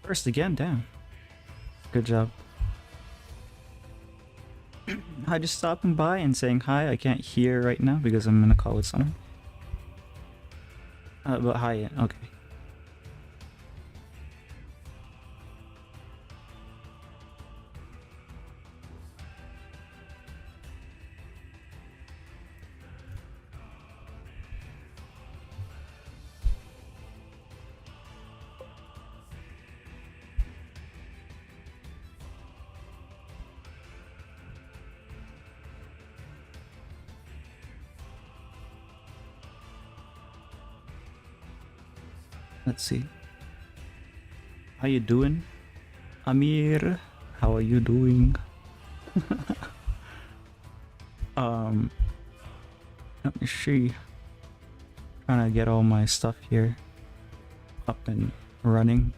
First again, damn. Good job. Hi, just stopping by and saying hi. I can't hear right now because I'm in a call with someone. But hi, okay. Let's see. How you doing? Amir, how are you doing? Let me see. Trying to get all my stuff here up and running.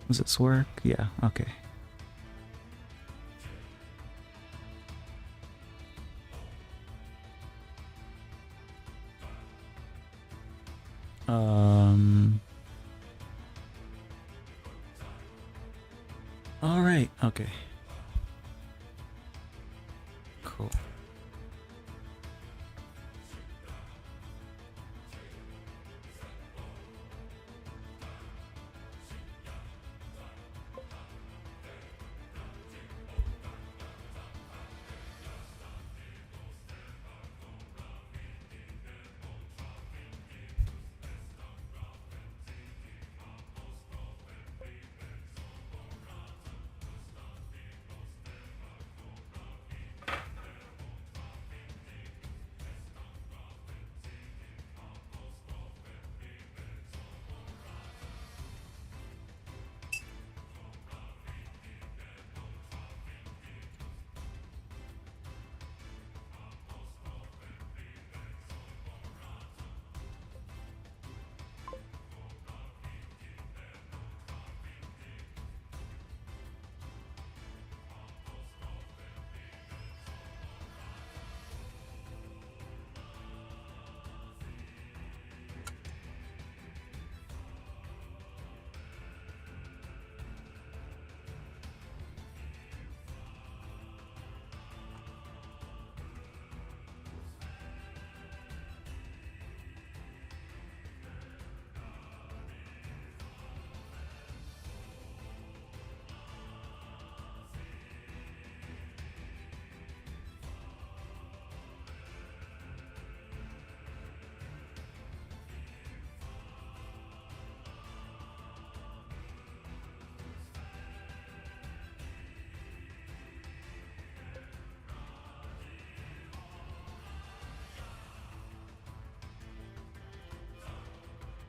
Does this work? Yeah, okay. All right, okay. Cool.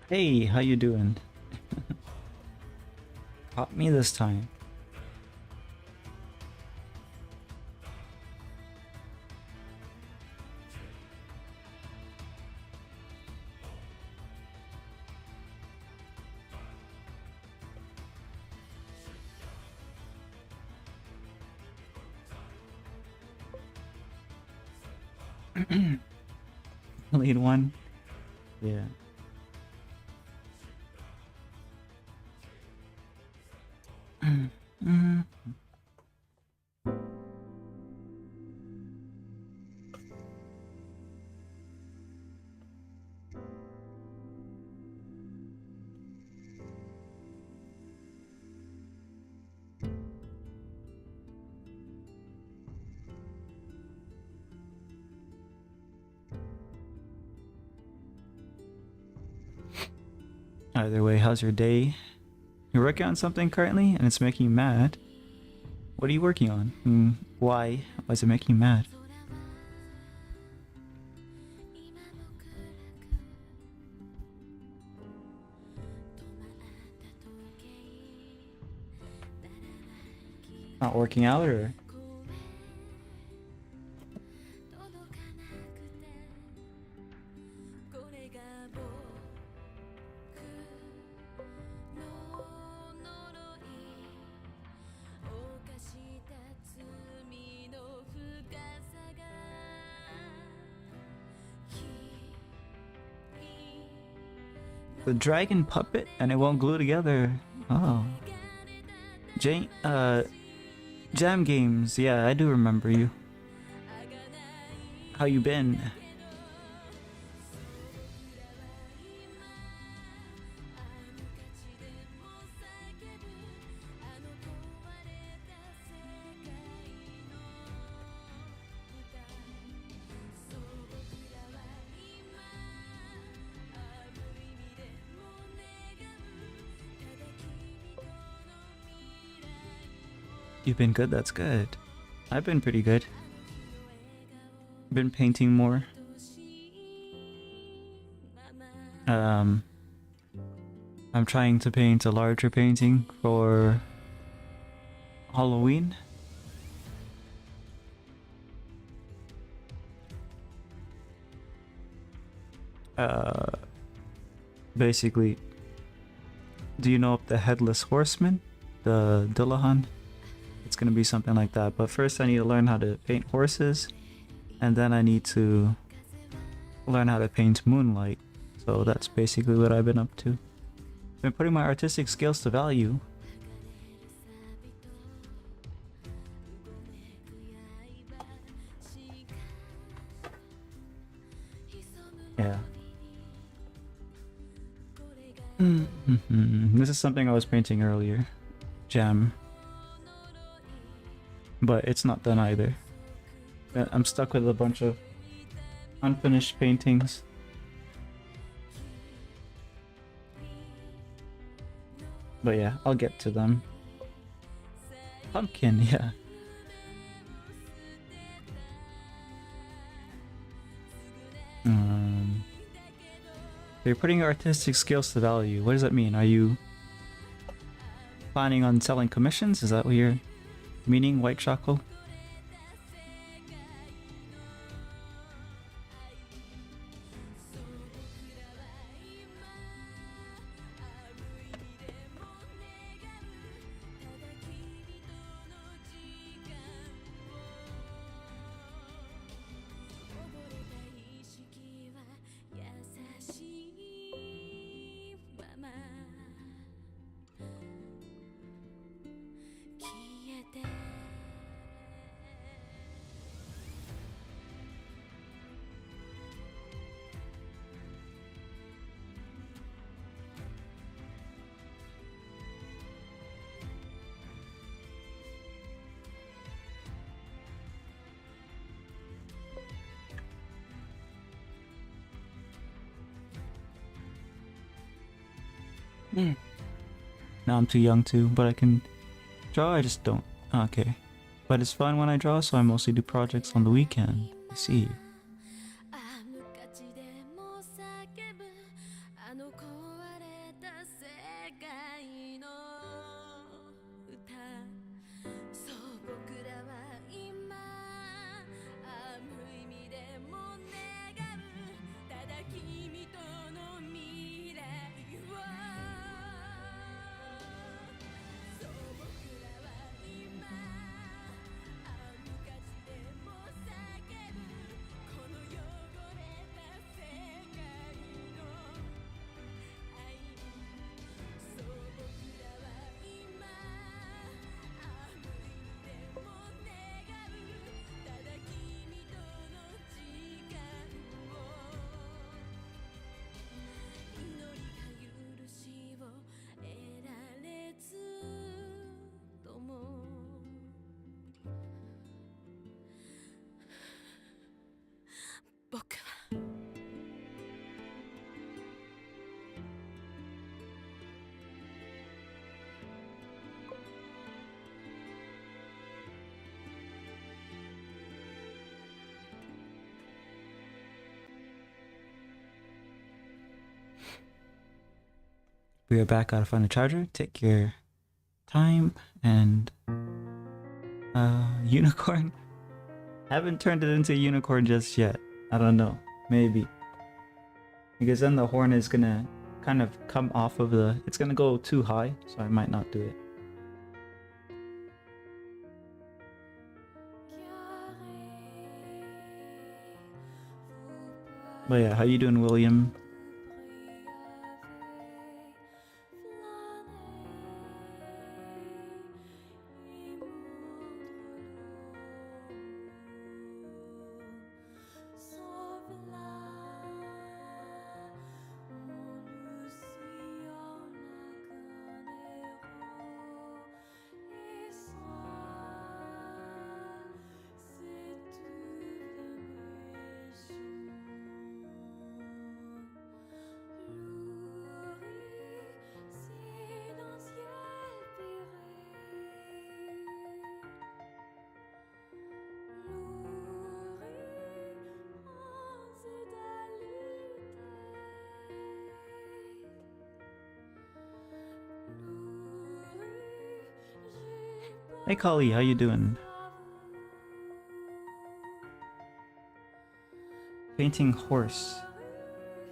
Hey, how you doing? Caught me this time. Lead one? Yeah. Either way, how's your day? You're working on something currently and it's making you mad. What are you working on? Why? Why is it making you mad? Not working out or? The dragon puppet and it won't glue together. Oh. Jam games. Yeah, I do remember you. How you been? You've been good? That's good. I've been pretty good. Been painting more. I'm trying to paint a larger painting for Halloween. Basically, do you know of the Headless Horseman? The Dullahan? It's gonna be something like that, but first I need to learn how to paint horses, and then I need to learn how to paint Moonlight. So that's basically what I've been up to. Been putting my artistic skills to value. Yeah. This is something I was painting earlier. Jam. But it's not done either. I'm stuck with a bunch of unfinished paintings. But yeah, I'll get to them. Pumpkin, yeah. You're putting your artistic skills to value. What does that mean? Are you planning on selling commissions? Is that what you're meaning, White Shackle? No, I'm too young to, but I can draw, I just don't. Okay. But it's fun when I draw, so I mostly do projects on the weekend. I see. We are back. Gotta find the charger. Take your time. And unicorn. Haven't turned it into a unicorn just yet. I don't know. Maybe. Because then the horn is gonna kind of come off of the... It's gonna go too high, so I might not do it. But yeah, how you doing, William? Hey Kali, how you doing? Painting horse,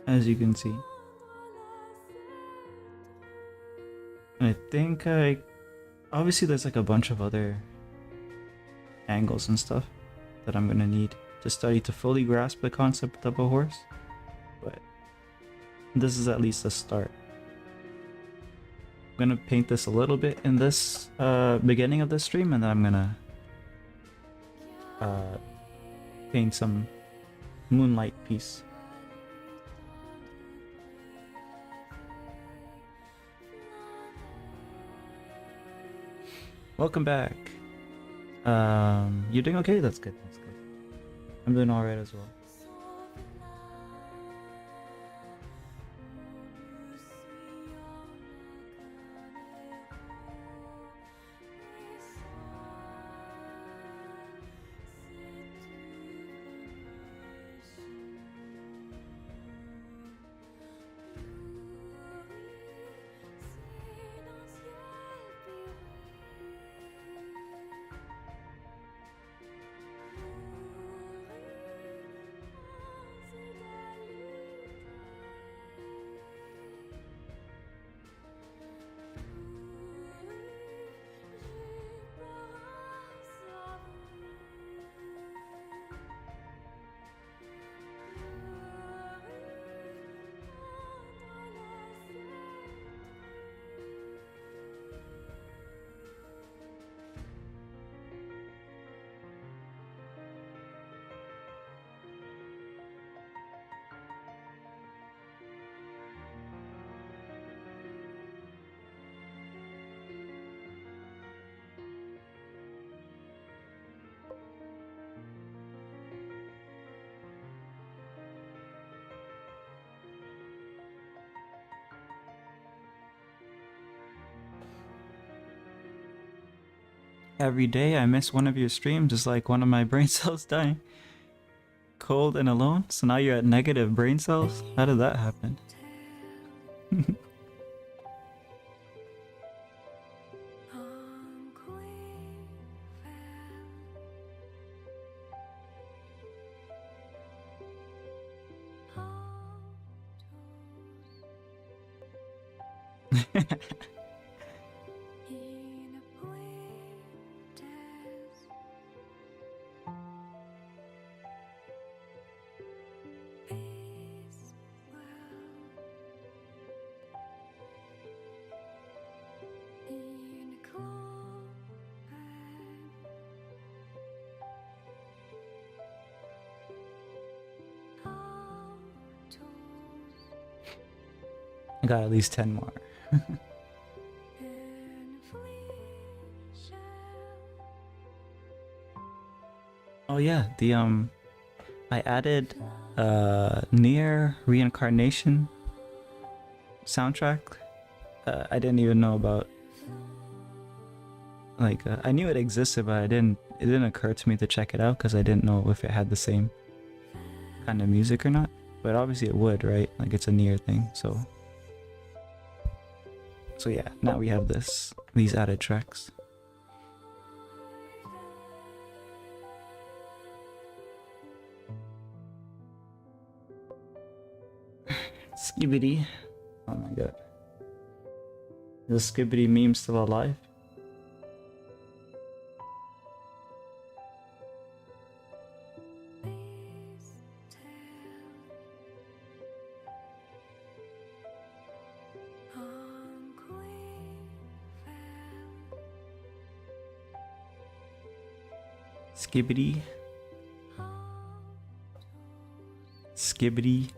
as you can see. I think obviously there's like a bunch of other angles and stuff that I'm gonna need to study to fully grasp the concept of a horse, but this is at least a start. I'm gonna paint this a little bit in this beginning of the stream, and then I'm gonna paint some Moonlight piece. Welcome back. You're doing okay? That's good. That's good. I'm doing alright as well. Every day I miss one of your streams is like one of my brain cells dying. Cold and alone? So now you're at negative brain cells? How did that happen? I got at least 10 more. Oh yeah, the I added Near Reincarnation soundtrack. I didn't even know about. Like I knew it existed, but it didn't occur to me to check it out because I didn't know if it had the same kind of music or not. But obviously it would, right? Like it's a Near thing, so So yeah, now we have these added tracks. Skibbity. Oh my god. Is the Skibbity meme still alive? Skibbity. Skibbity.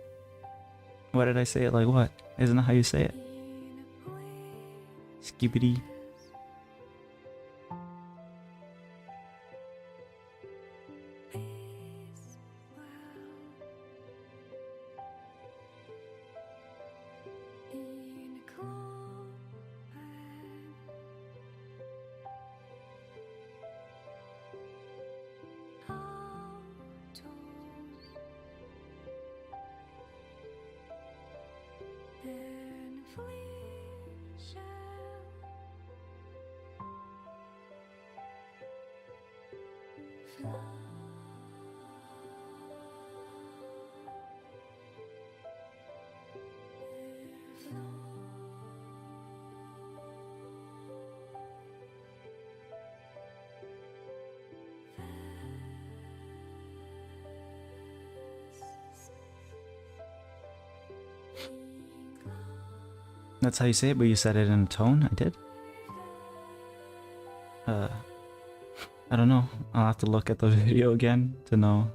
What did I say it like what? Isn't that how you say it? Skibbity. That's how you say it, but you said it in a tone? I did? I don't know. I'll have to look at the video again to know.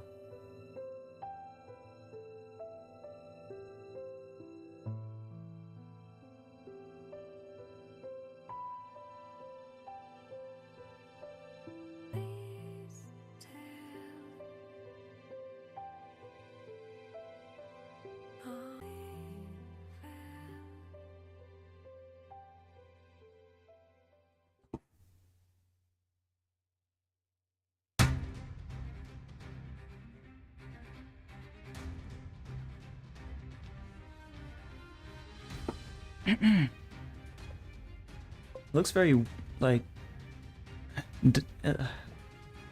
Looks very, like,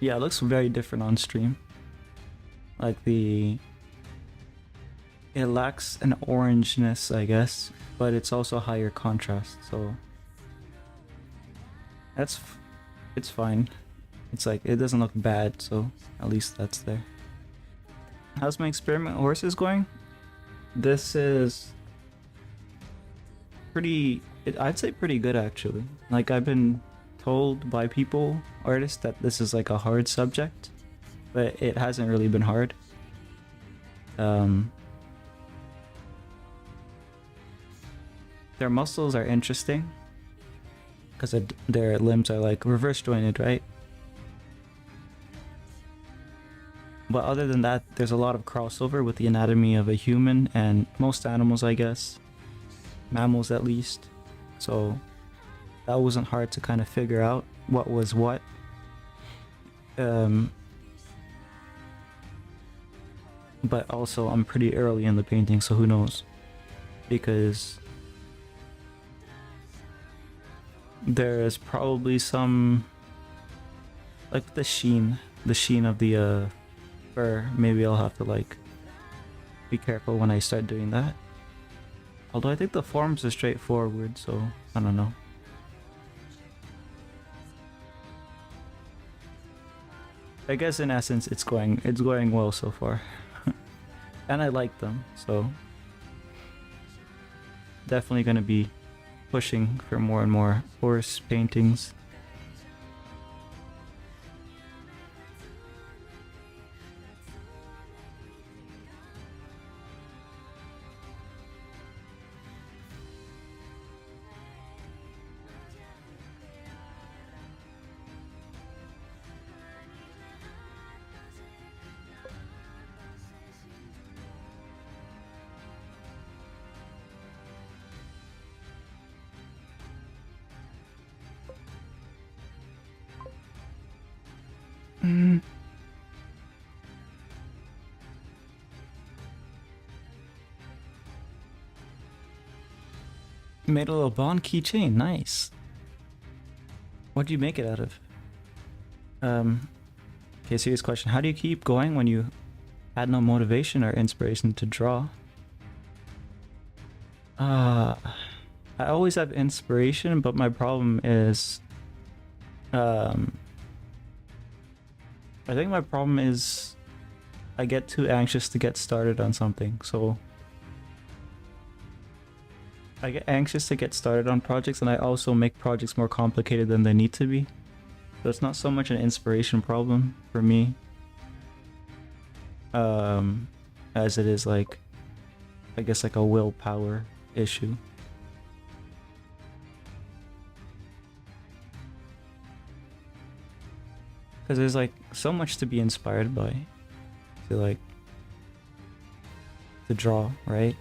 yeah, it looks very different on stream. Like it lacks an orangeness, I guess, but it's also higher contrast, so it's fine. It's like, it doesn't look bad, so at least that's there. How's my experiment horses going? This is pretty, I'd say pretty good actually. Like, I've been told by artists, that this is like a hard subject, but it hasn't really been hard. Their muscles are interesting because their limbs are like reverse jointed, right? But other than that, there's a lot of crossover with the anatomy of a human and most animals, I guess. Mammals at least. So that wasn't hard to kind of figure out what was what. But also I'm pretty early in the painting, so who knows? Because there is probably some, like, the sheen of the fur. Maybe I'll have to like be careful when I start doing that. Although I think the forms are straightforward, so I don't know. I guess in essence it's going well so far. And I like them, so definitely gonna be pushing for more and more horse paintings. Made a little Bond keychain. Nice. What'd you make it out of? Okay, serious question. How do you keep going when you had no motivation or inspiration to draw? I always have inspiration, but my problem is, I think my problem is I get too anxious to get started on something. So I get anxious to get started on projects, and I also make projects more complicated than they need to be. So it's not so much an inspiration problem for me, as it is like, I guess, like a willpower issue. Because there's like so much to be inspired by, to draw, right?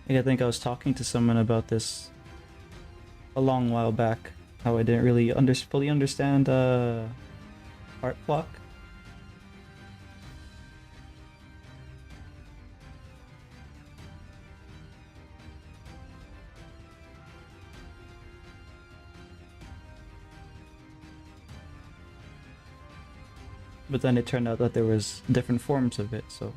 I think I was talking to someone about this a long while back, how I didn't really fully understand art block. But then it turned out that there was different forms of it, so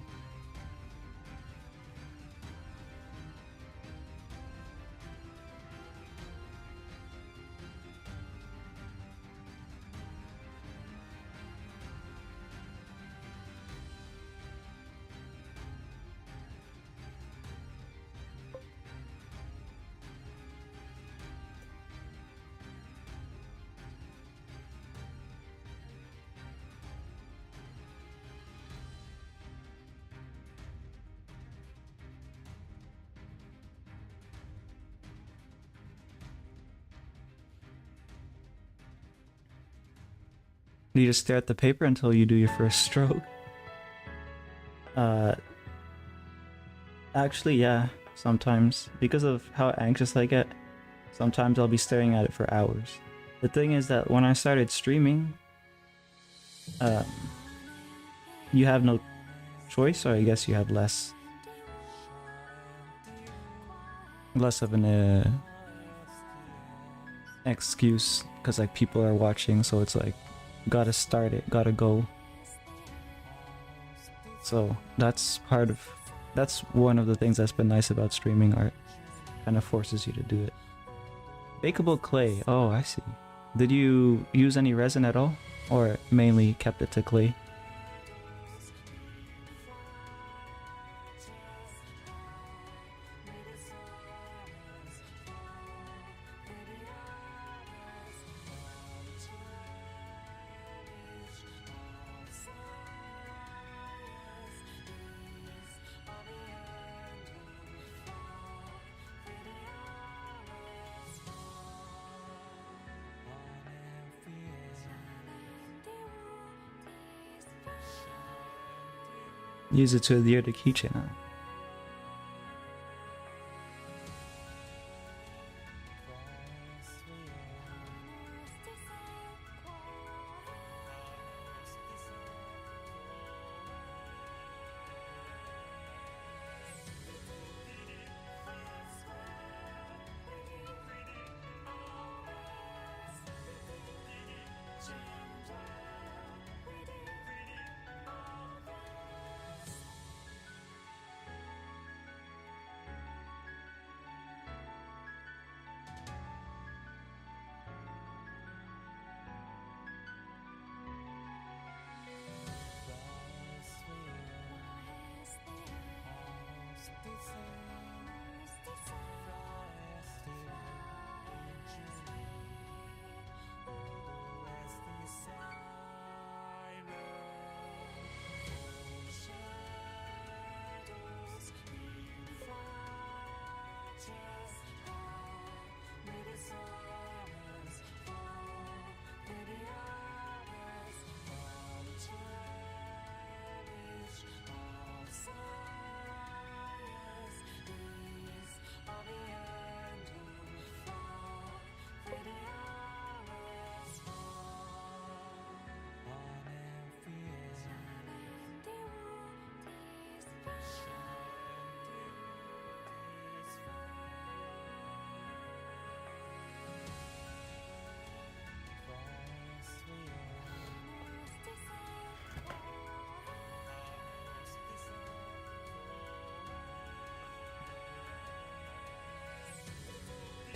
you just stare at the paper until you do your first stroke. Actually, yeah, sometimes. Because of how anxious I get, sometimes I'll be staring at it for hours. The thing is that when I started streaming, you have no choice, or I guess you have less of an excuse, because like people are watching, so it's like, gotta start it, gotta go. So that's one of the things that's been nice about streaming art. Kind of forces you to do it. Bakeable clay. Oh, I see. Did you use any resin at all, or mainly kept it to clay? Use it to adhere the keychain on.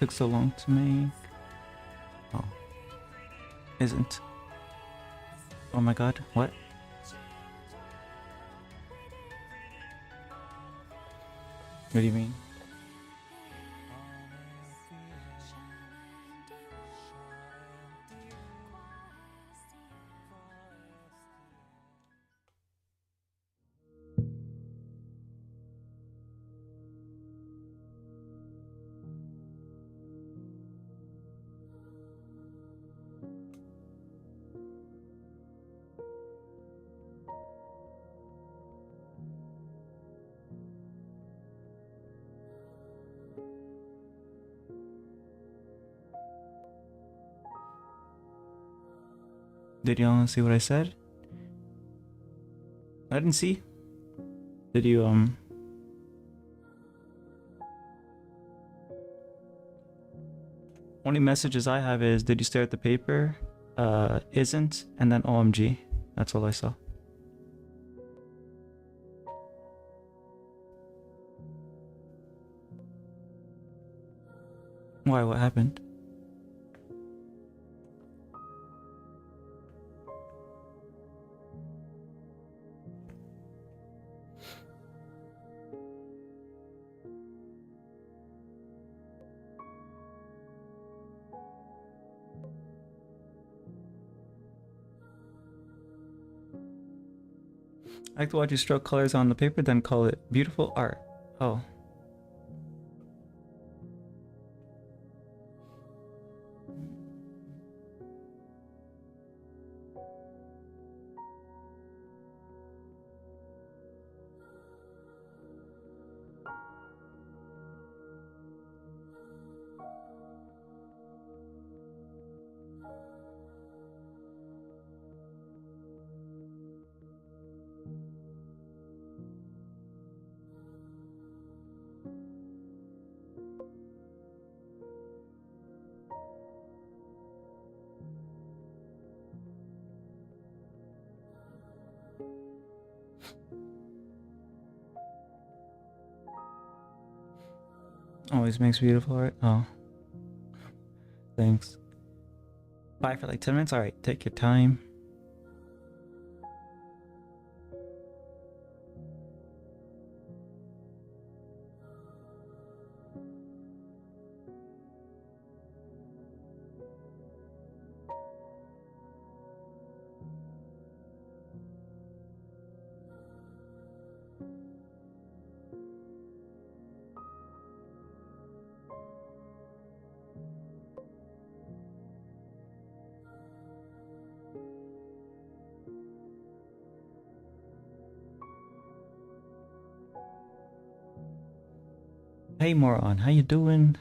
Took so long to make. Oh. Isn't. Oh my god, what? What do you mean? Did y'all see what I said? I didn't see. Did you, Only messages I have is, did you stare at the paper? Isn't, and then OMG. That's all I saw. Why, what happened? I like to watch you stroke colors on the paper, then call it beautiful art. Oh. Always makes beautiful art. Oh. Thanks. Bye for like 10 minutes? Alright, take your time. Hey moron, how you doing?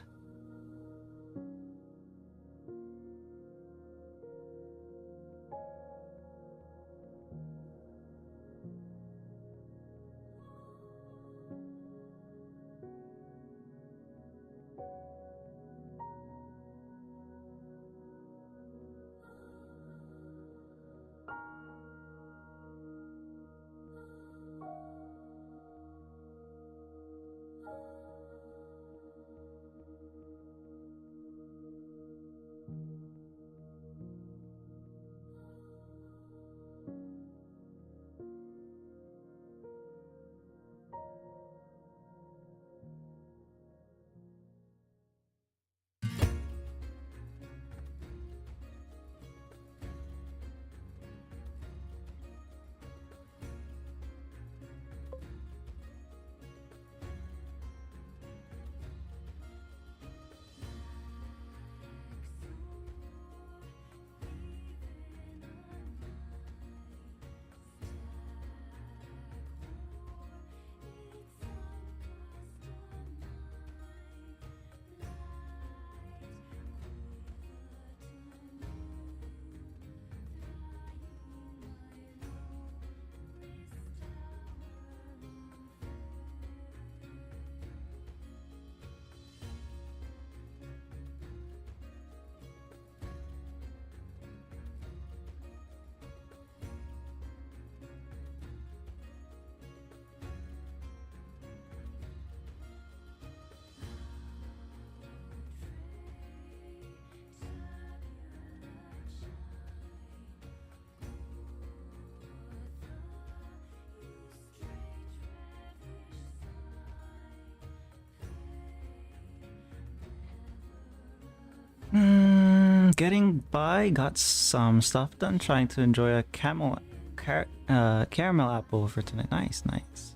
getting by, got some stuff done, trying to enjoy a caramel apple for tonight. Nice, nice.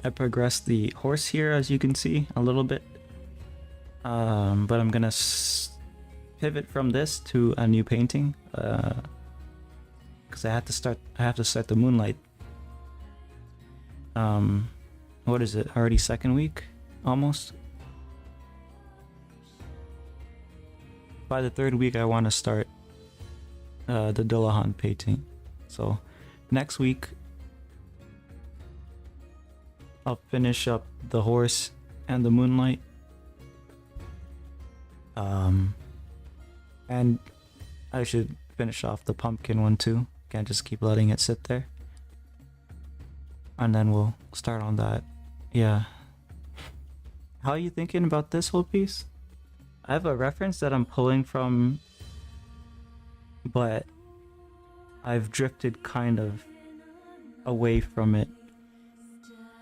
I progressed the horse here, as you can see, a little bit. But I'm gonna pivot from this to a new painting, because I have to start the Moonlight. What is it? Already second week, almost. By the third week, I want to start the Dullahan painting. So next week, I'll finish up the horse and the Moonlight. And I should finish off the pumpkin one too. Can't just keep letting it sit there. And then we'll start on that. Yeah. How are you thinking about this whole piece? I have a reference that I'm pulling from, but I've drifted kind of away from it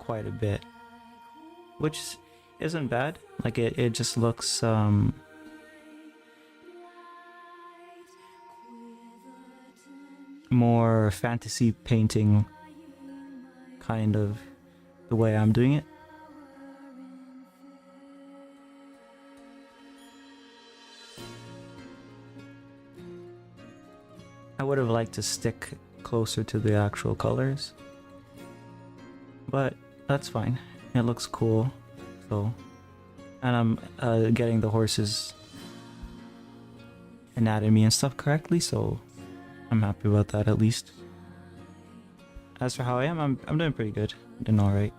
quite a bit, which isn't bad. Like it just looks more fantasy painting, kind of the way I'm doing it. I would have liked to stick closer to the actual colors, but that's fine. It looks cool. So, and I'm getting the horse's anatomy and stuff correctly, so I'm happy about that at least. As for how I am, I'm doing pretty good. I'm doing alright.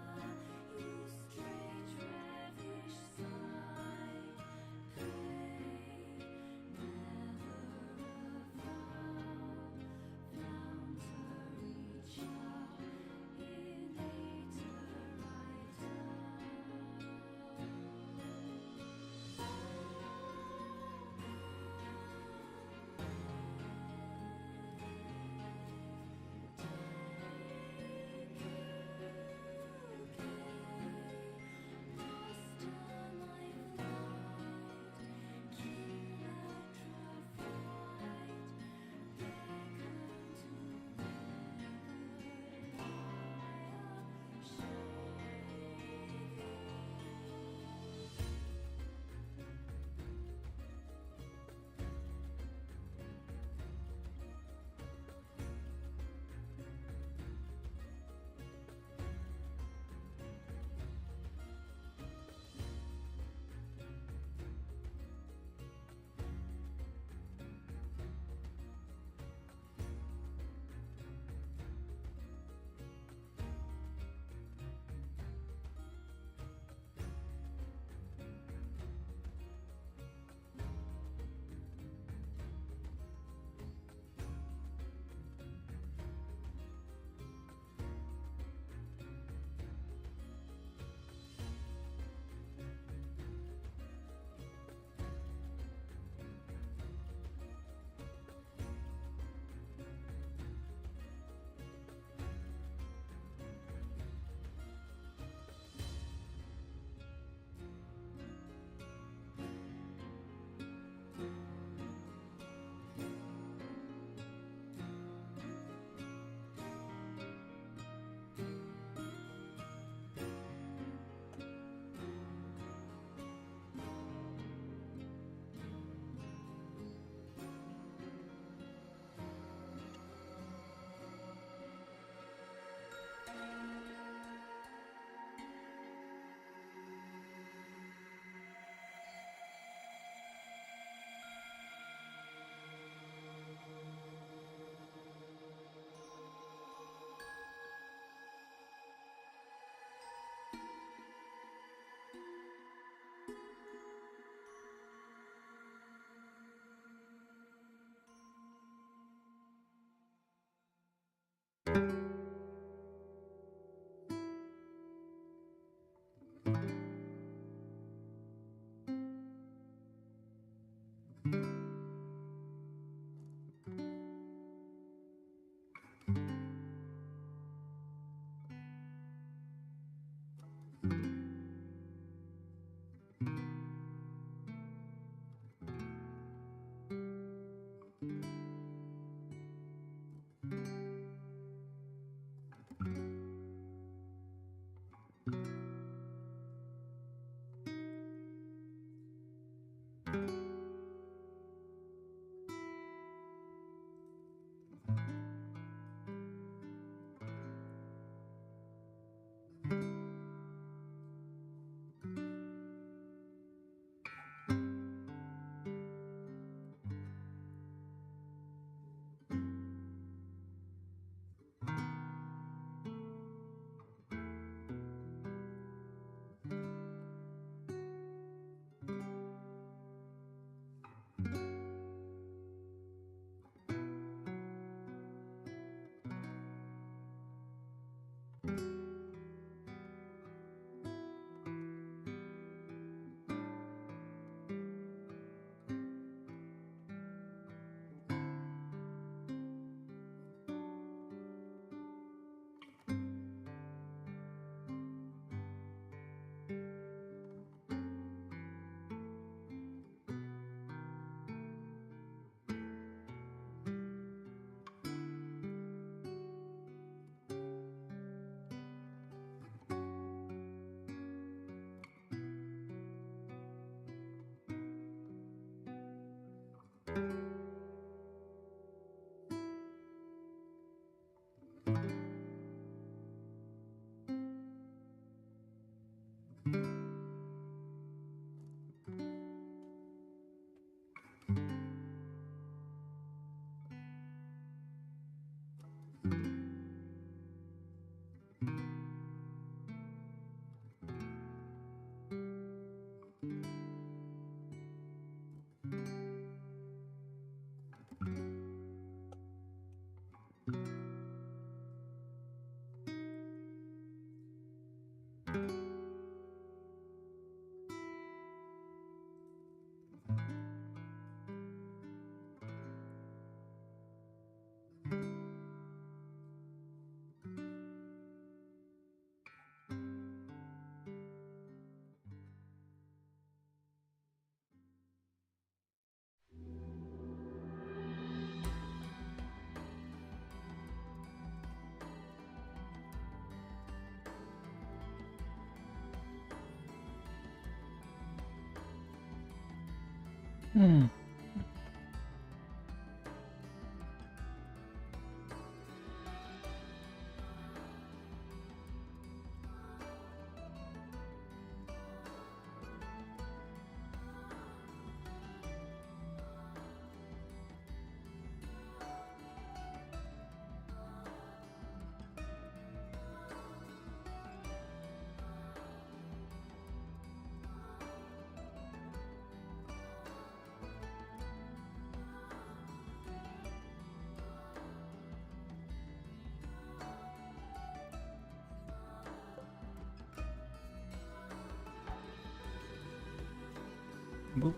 Boop.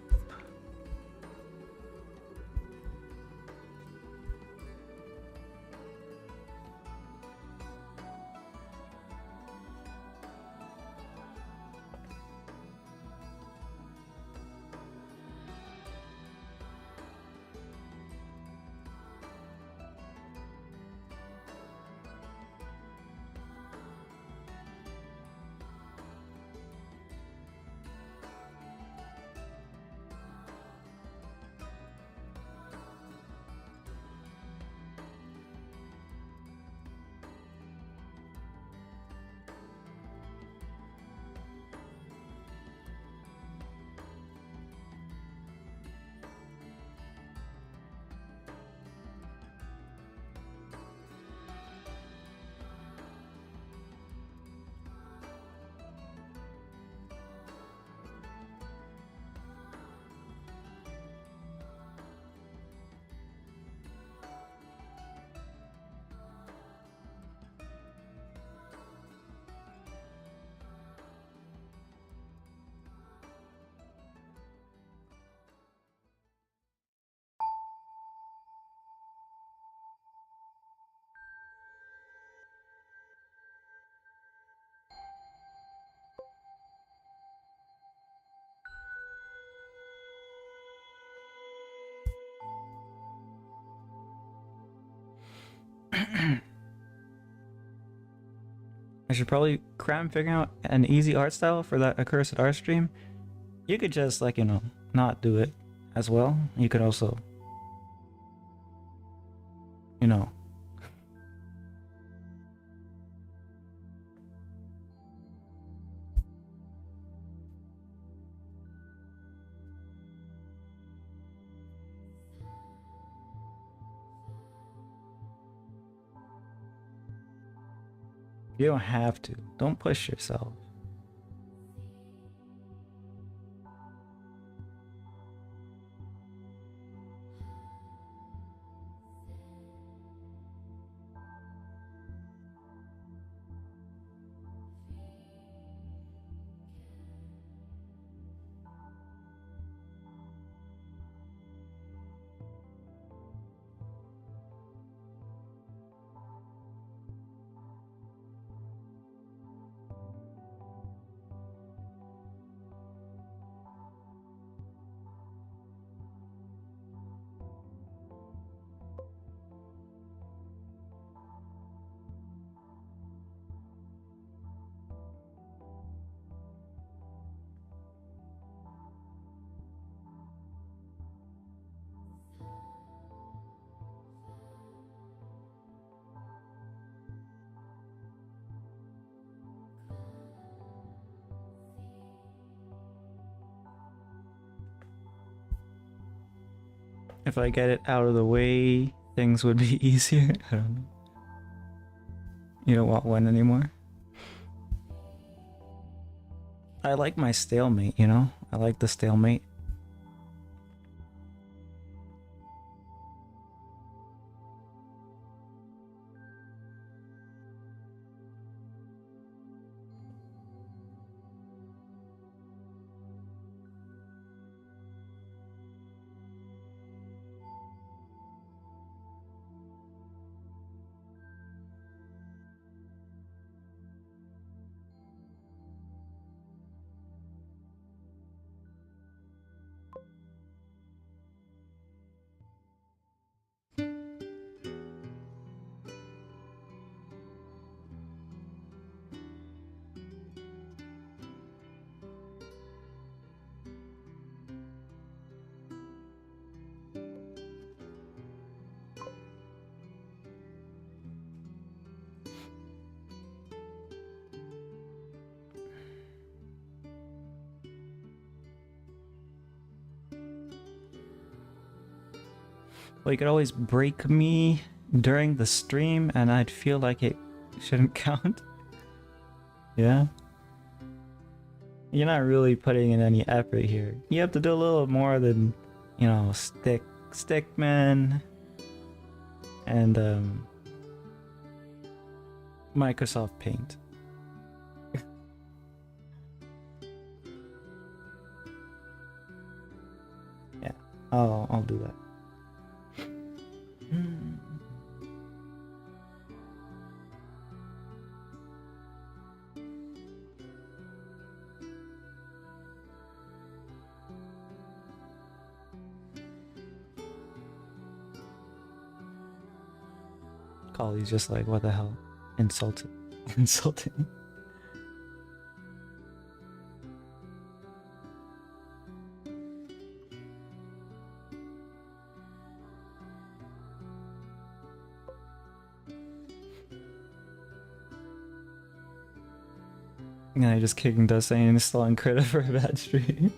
I should probably cram figuring out an easy art style for that accursed art stream. You could just like, not do it as well. You could also, you know, you don't have to. Don't push yourself. If I get it out of the way, things would be easier. I don't know. You don't want one anymore? I like my stalemate, I like the stalemate. But you could always break me during the stream and I'd feel like it shouldn't count. Yeah? You're not really putting in any effort here. You have to do a little more than, you know, Stickman and Microsoft Paint. Yeah, I'll do that. Collie's just like, what the hell? Insulted. Insulting. And I just kicking dust saying installing credit for a bad stream.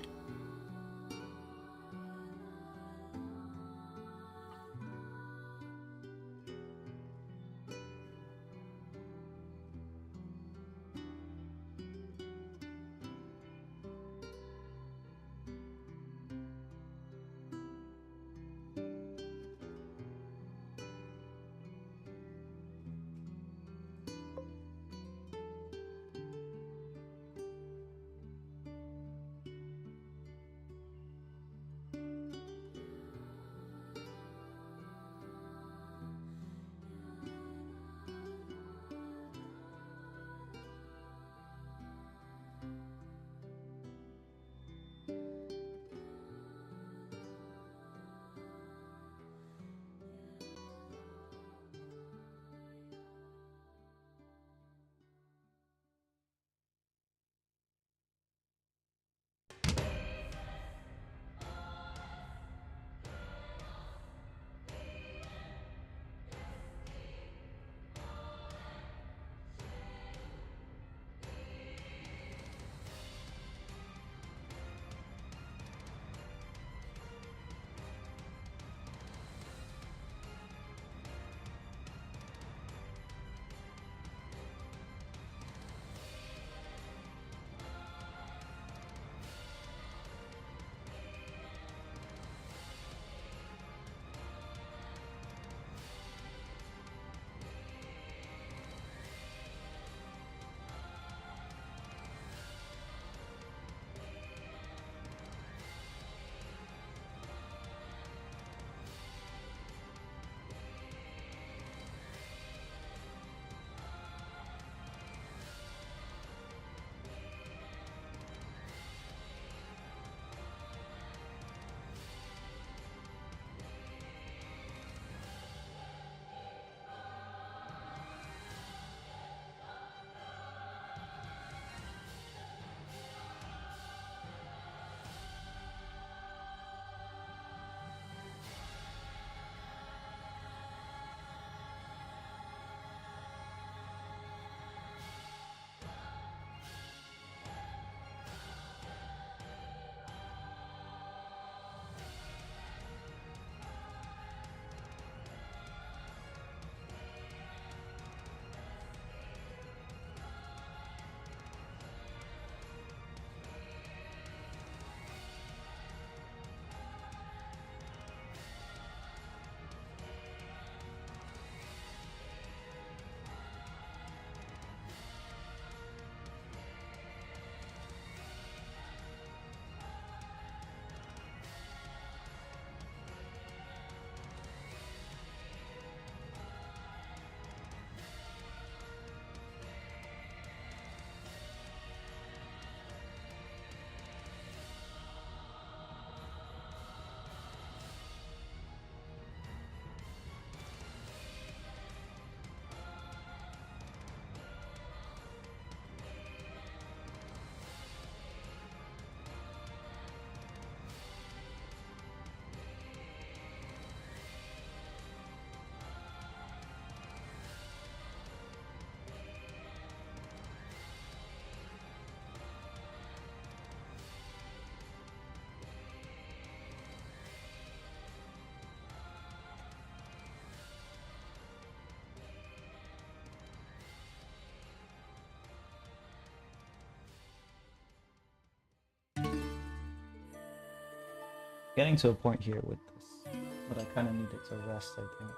getting to a point here with this, but I kind of need it to rest, I think.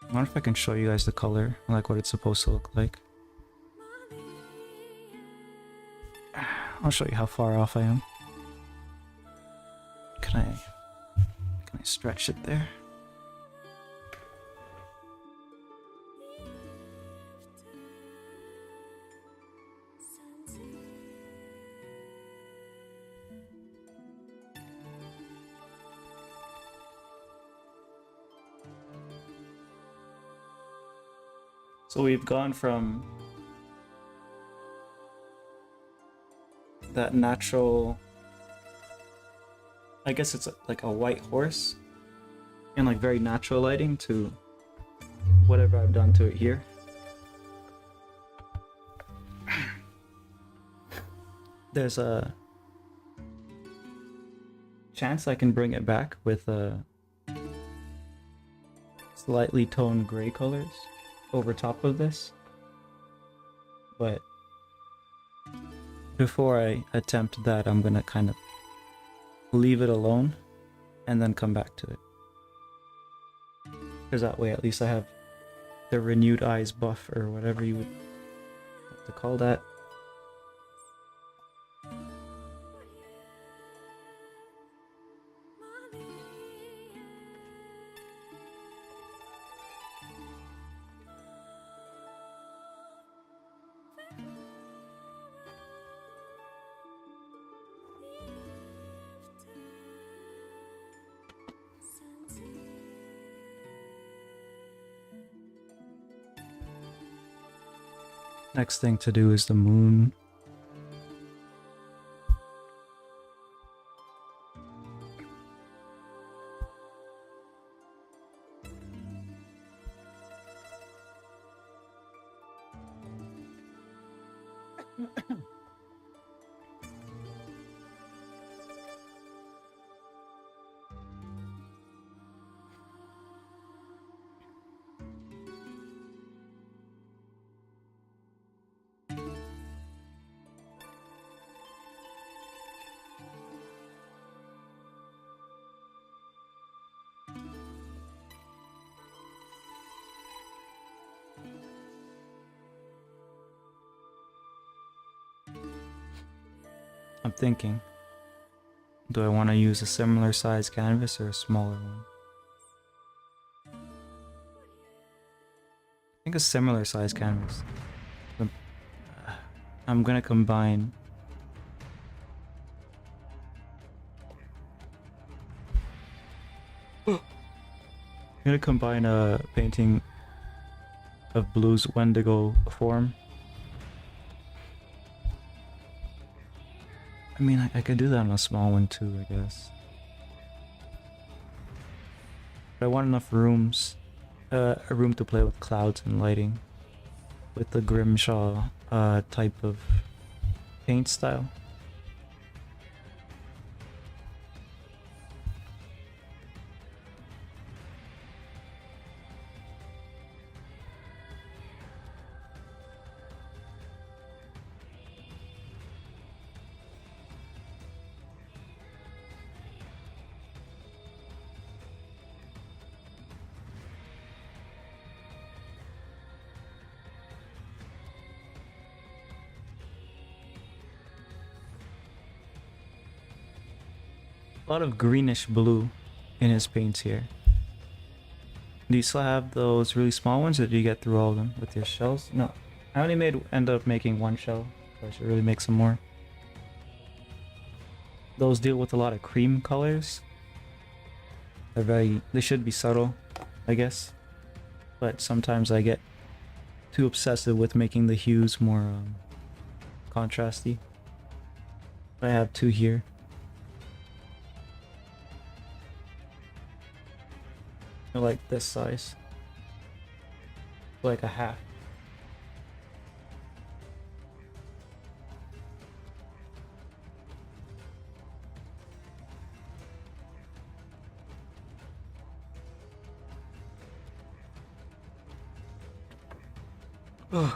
I wonder if I can show you guys the color, like what it's supposed to look like. I'll show you how far off I am. Can I stretch it there? So we've gone from that natural, I guess it's like a white horse and like very natural lighting, to whatever I've done to it here. There's a chance I can bring it back with slightly toned gray colors over top of this, but before I attempt that, I'm gonna kind of leave it alone and then come back to it, because that way at least I have the renewed eyes buff, or whatever you would like to call that. Next thing to do is the moon. I'm thinking, do I want to use a similar size canvas or a smaller one? I think a similar size canvas. I'm gonna combine a painting of Blue's Wendigo form. I mean, I could do that on a small one too, I guess. But I want enough rooms, a room to play with clouds and lighting, with the Grimshaw type of paint style. A lot of greenish blue in his paints here. Do you still have those really small ones, or did you get through all of them with your shells? No, I only ended up making one shell, so I should really make some more. Those deal with a lot of cream colors. They should be subtle, I guess, but sometimes I get too obsessive with making the hues more contrasty. I have two here. They're like this size, like a half. Ugh.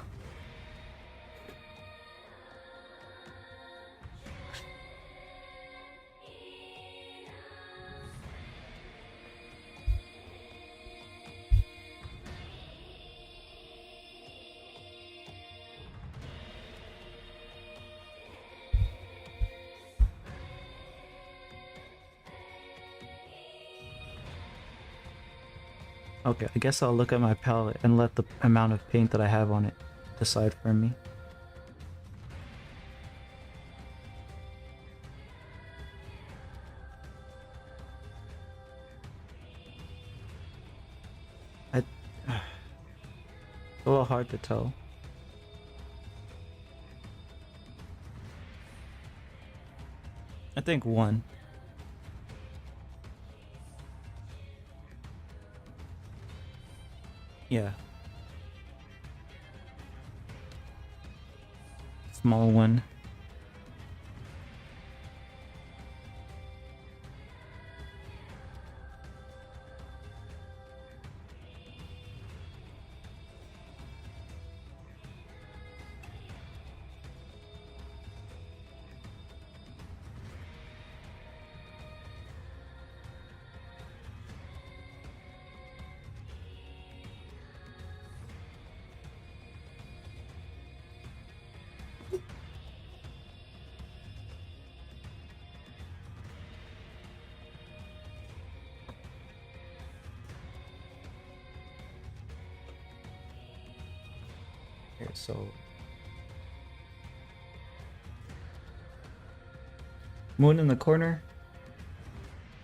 Okay, I guess I'll look at my palette and let the amount of paint that I have on it decide for me. It's a little hard to tell. I think one. Yeah. Small one. Here, so moon in the corner,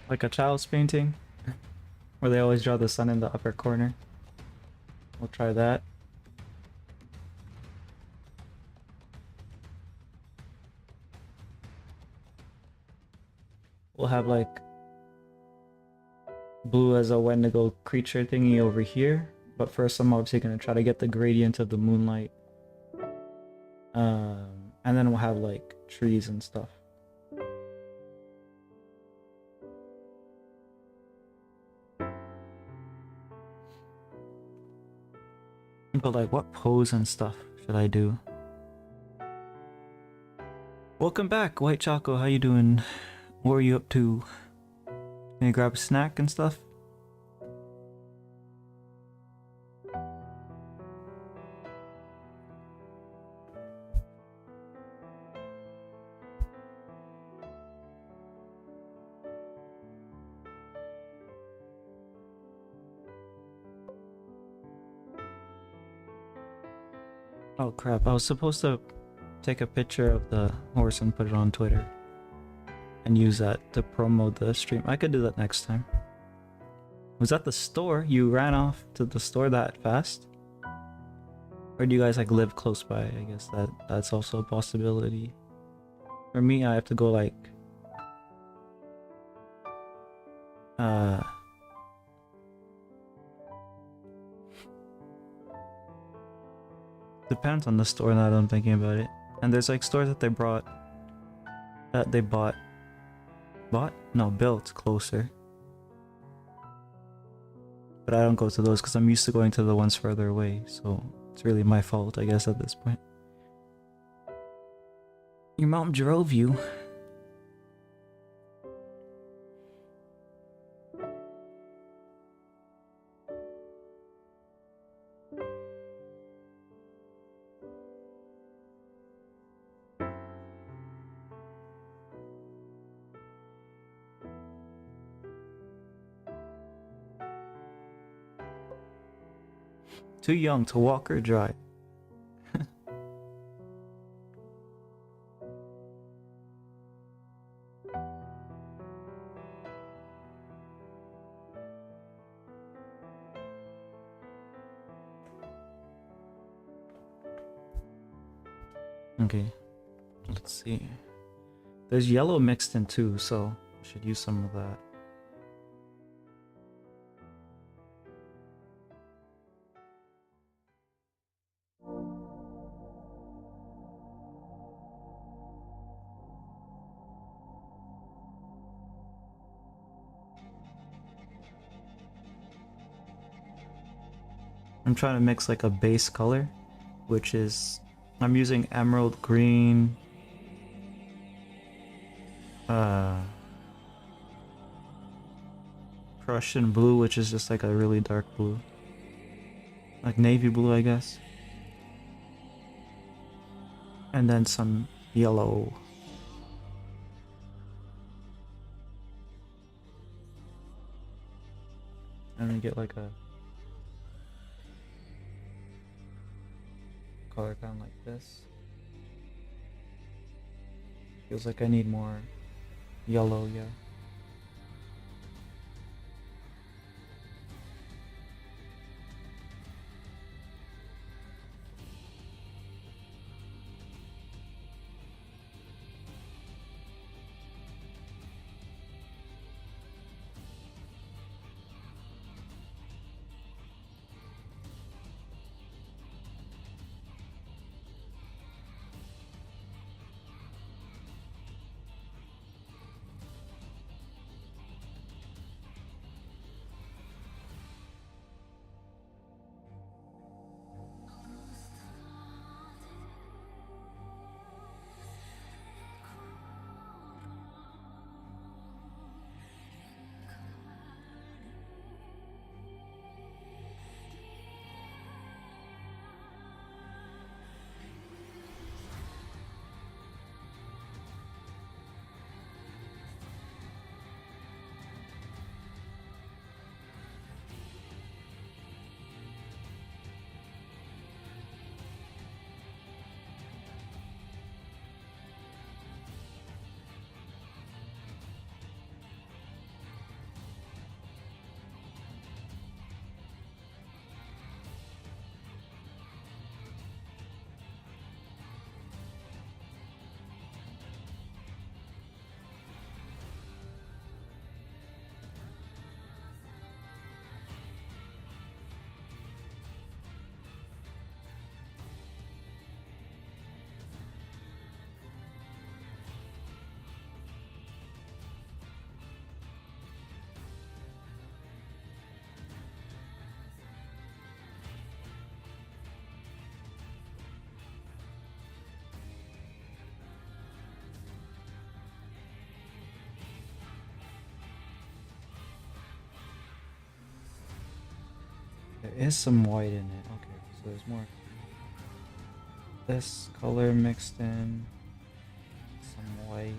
like a child's painting, where they always draw the sun in the upper corner. We'll try that. We'll have like blue as a Wendigo creature thingy over here. But first I'm obviously going to try to get the gradient of the moonlight. And then we'll have like trees and stuff. But like what pose and stuff should I do? Welcome back, White Choco. How you doing? What are you up to? Can you grab a snack and stuff? Oh crap, I was supposed to take a picture of the horse and put it on Twitter and use that to promote the stream. I could do that next time. Was that the store? You ran off to the store that fast? Or do you guys like live close by? I guess that's also a possibility. For me, I have to go like depends on the store now that I'm thinking about it. And there's like stores that they built closer. But I don't go to those because I'm used to going to the ones further away, so it's really my fault, I guess, at this point. Your mom drove you. Too young to walk or drive. Okay, let's see. There's yellow mixed in too, so I should use some of that. I'm trying to mix like a base color, which is I'm using emerald green, Prussian blue, which is just like a really dark blue, like navy blue, I guess, and then some yellow. And then get like a color kind of like this. Feels like I need more yellow, yeah. There is some white in it. Okay, so there's more. This color mixed in. Some white.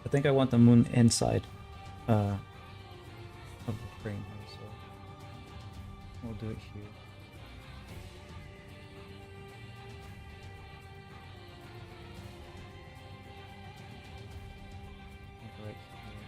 I think I want the moon inside of the frame here, so we'll do it here. Like right here.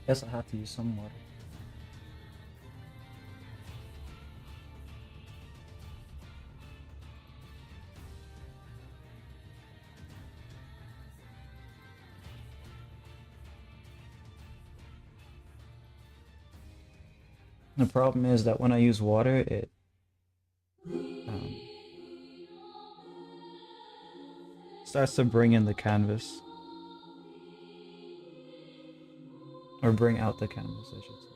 Guess I have to use some water. The problem is that when I use water, it um, starts to bring in the canvas. Or bring out the canvas, I should say.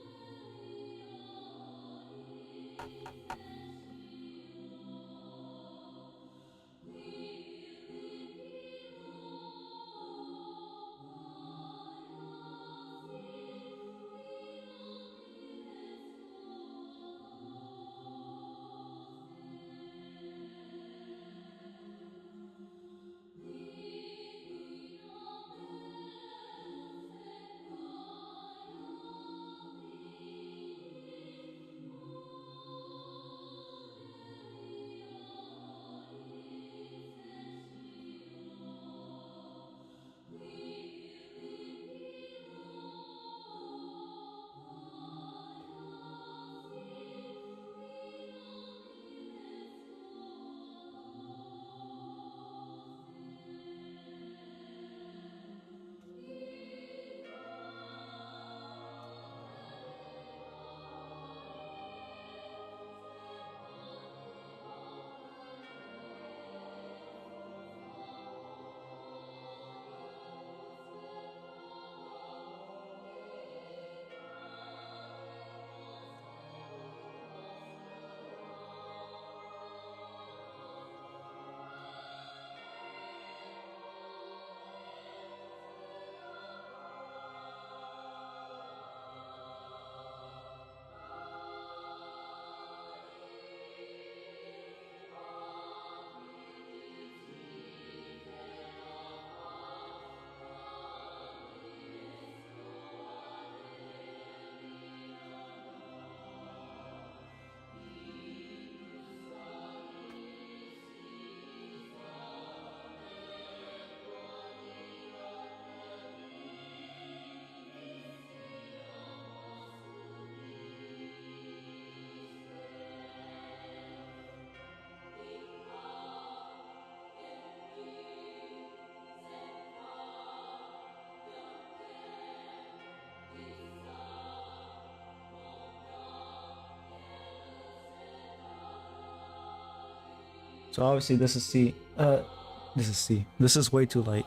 So obviously this is C. This is C. This is way too light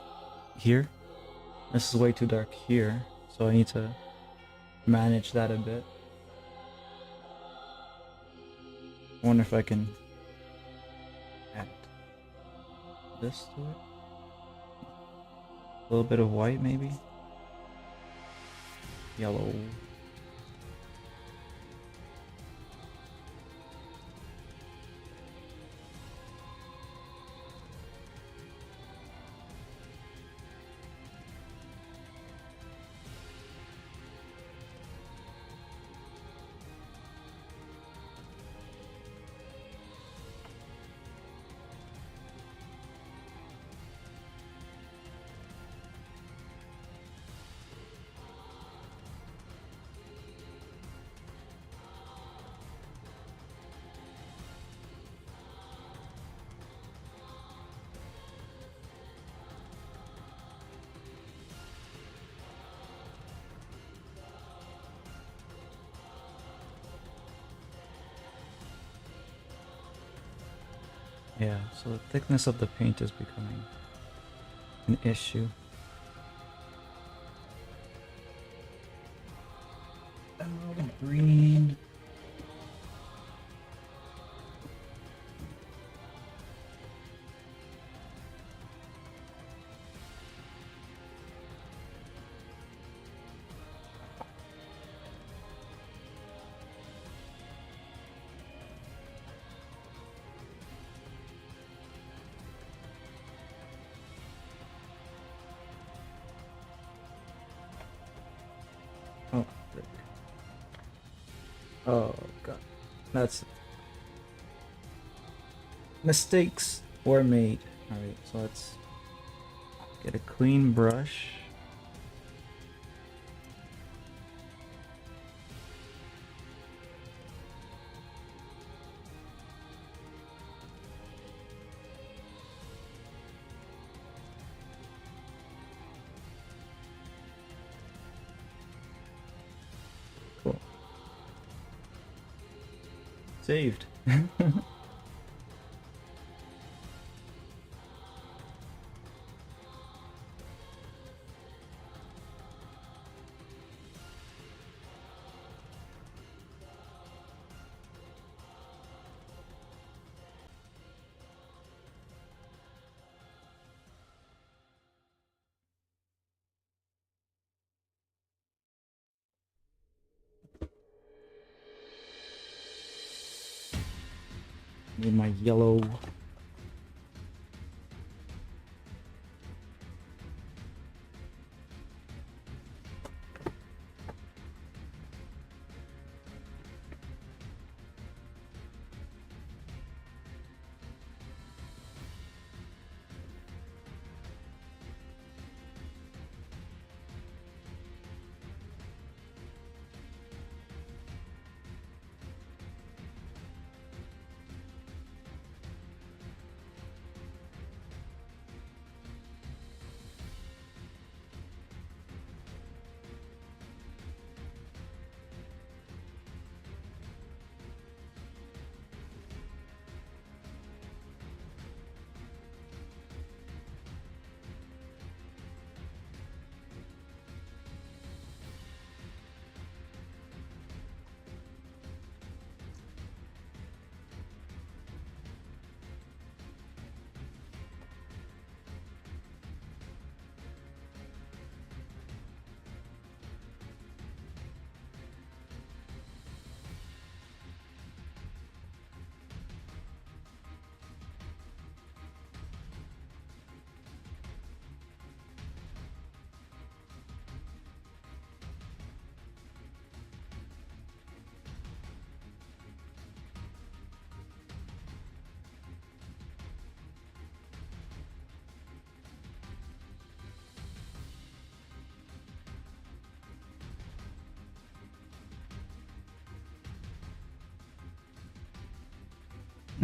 here. This is way too dark here. So I need to manage that a bit. I wonder if I can add this to it. A little bit of white maybe. Yellow. Yeah, so the thickness of the paint is becoming an issue. Emerald green. Oh, frick. Oh god. That's mistakes were made. Alright, so let's get a clean brush. Cool. Saved. Need my yellow.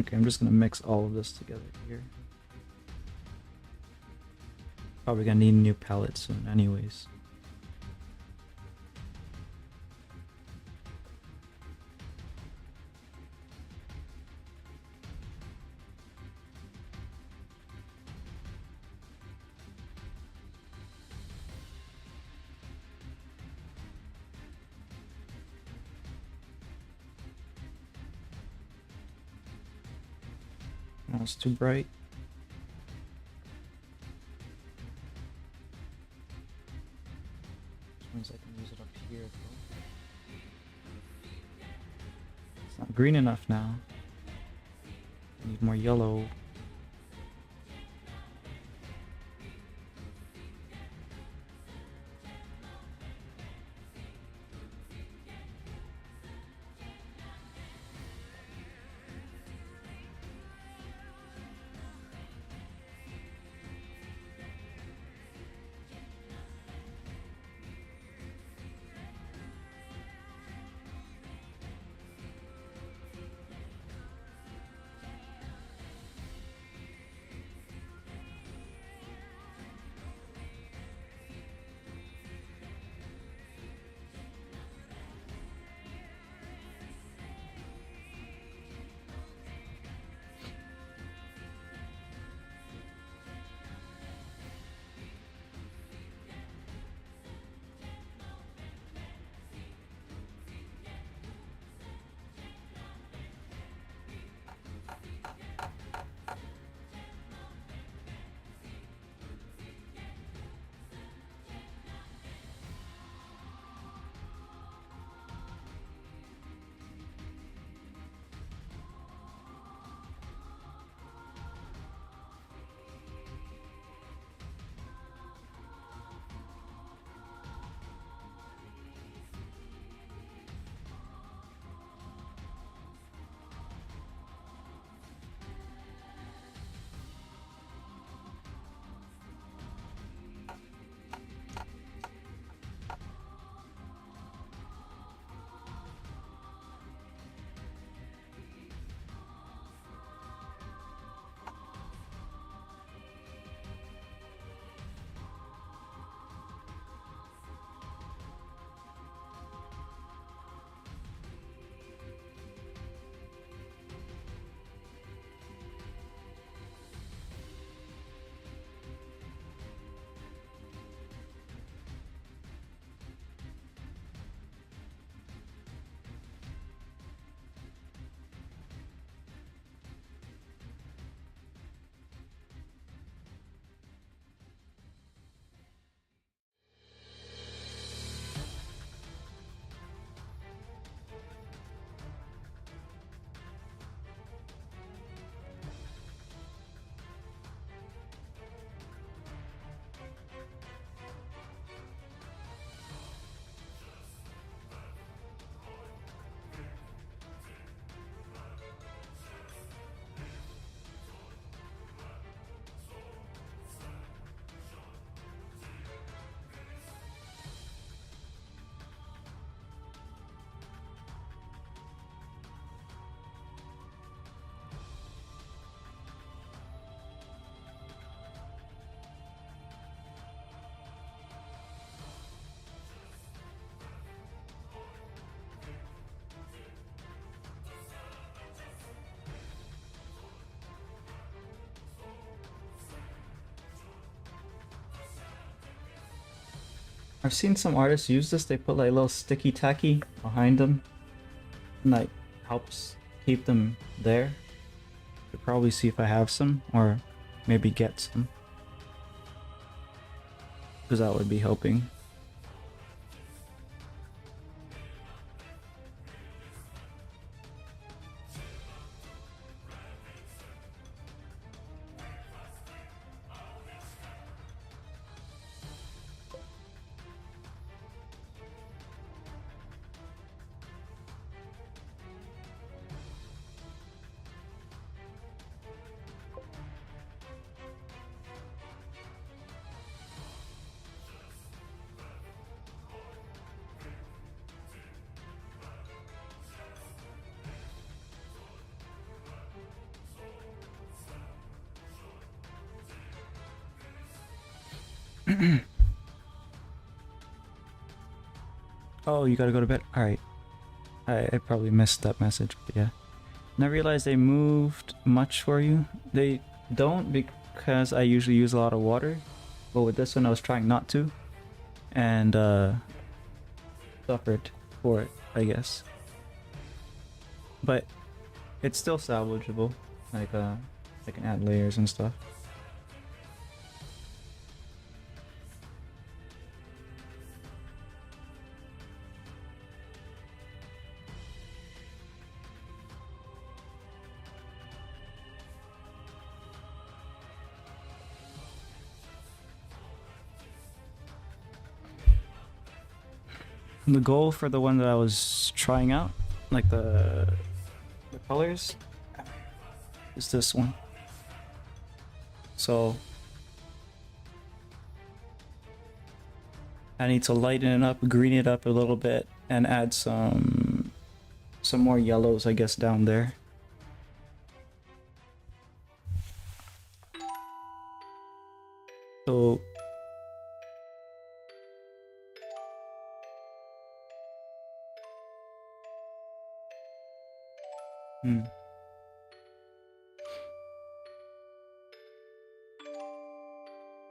Okay, I'm just gonna mix all of this together here. Probably gonna need a new palette soon anyways. Oh, it's too bright. Which means I can use it up here though. It's not green enough now. I need more yellow. I've seen some artists use this. They put like a little sticky tacky behind them, and like helps keep them there. Could probably see if I have some, or maybe get some, because that would be helping. Oh, you gotta go to bed? Alright. I probably missed that message, but yeah. And I realized they moved much for you. They don't, because I usually use a lot of water. But with this one I was trying not to. And suffered for it, I guess. But it's still salvageable. Like I can add layers and stuff. The goal for the one that I was trying out, like the colors, is this one. So I need to lighten it up, green it up a little bit, and add some more yellows, I guess, down there. So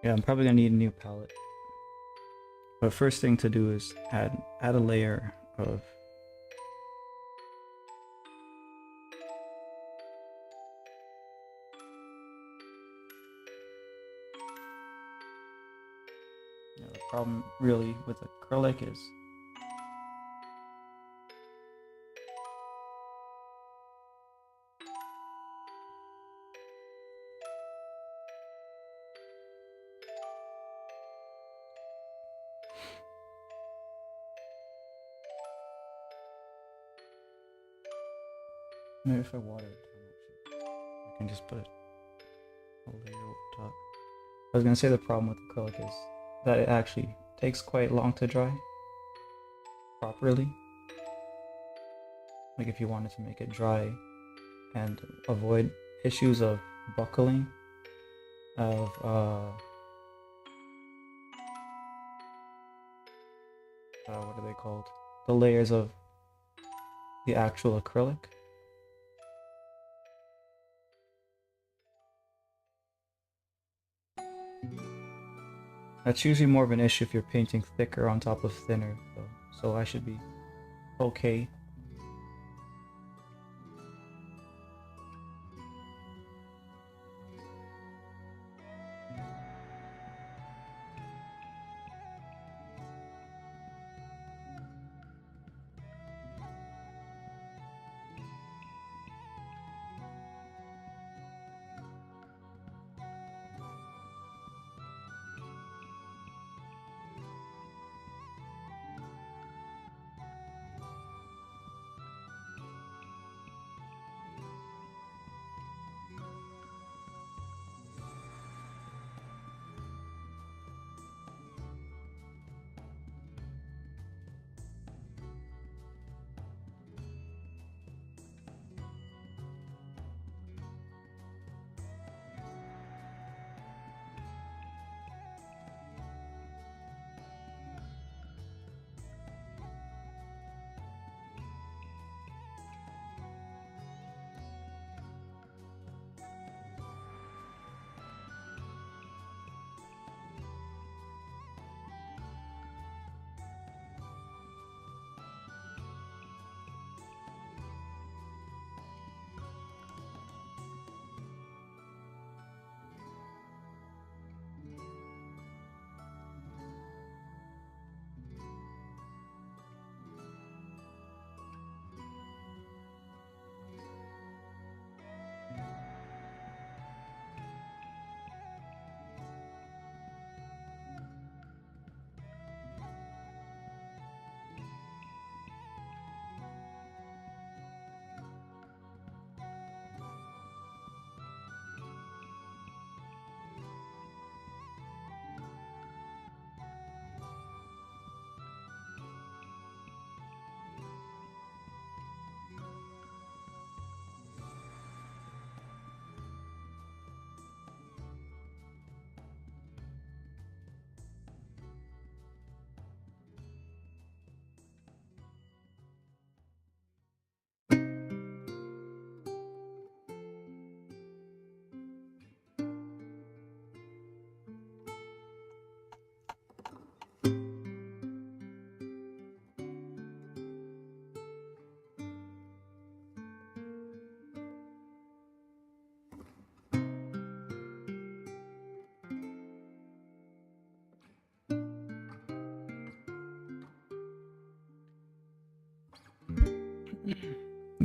yeah, I'm probably gonna need a new palette. But first thing to do is add a layer of the problem really with acrylic is maybe if I water it down, actually, I can just put a layer over top. I was gonna say the problem with acrylic is that it actually takes quite long to dry properly. Like if you wanted to make it dry and avoid issues of buckling of what are they called? The layers of the actual acrylic. That's usually more of an issue if you're painting thicker on top of thinner, though. So I should be okay.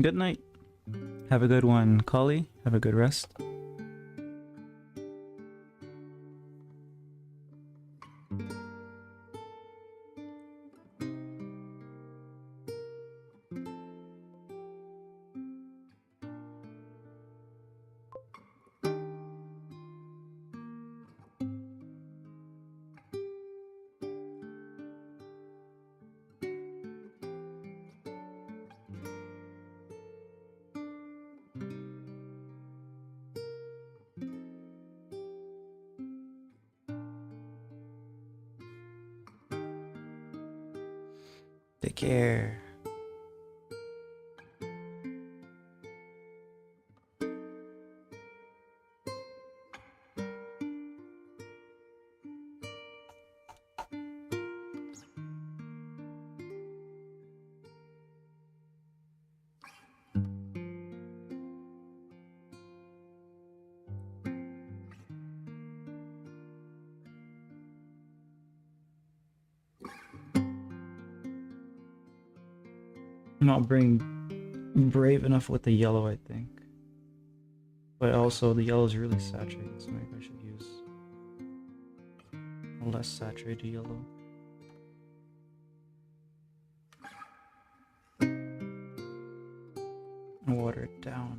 Good night. Have a good one, Kali. Have a good rest. Take care. I'm not being brave enough with the yellow, I think. But also, the yellow is really saturated, so maybe I should use a less saturated yellow. And water it down.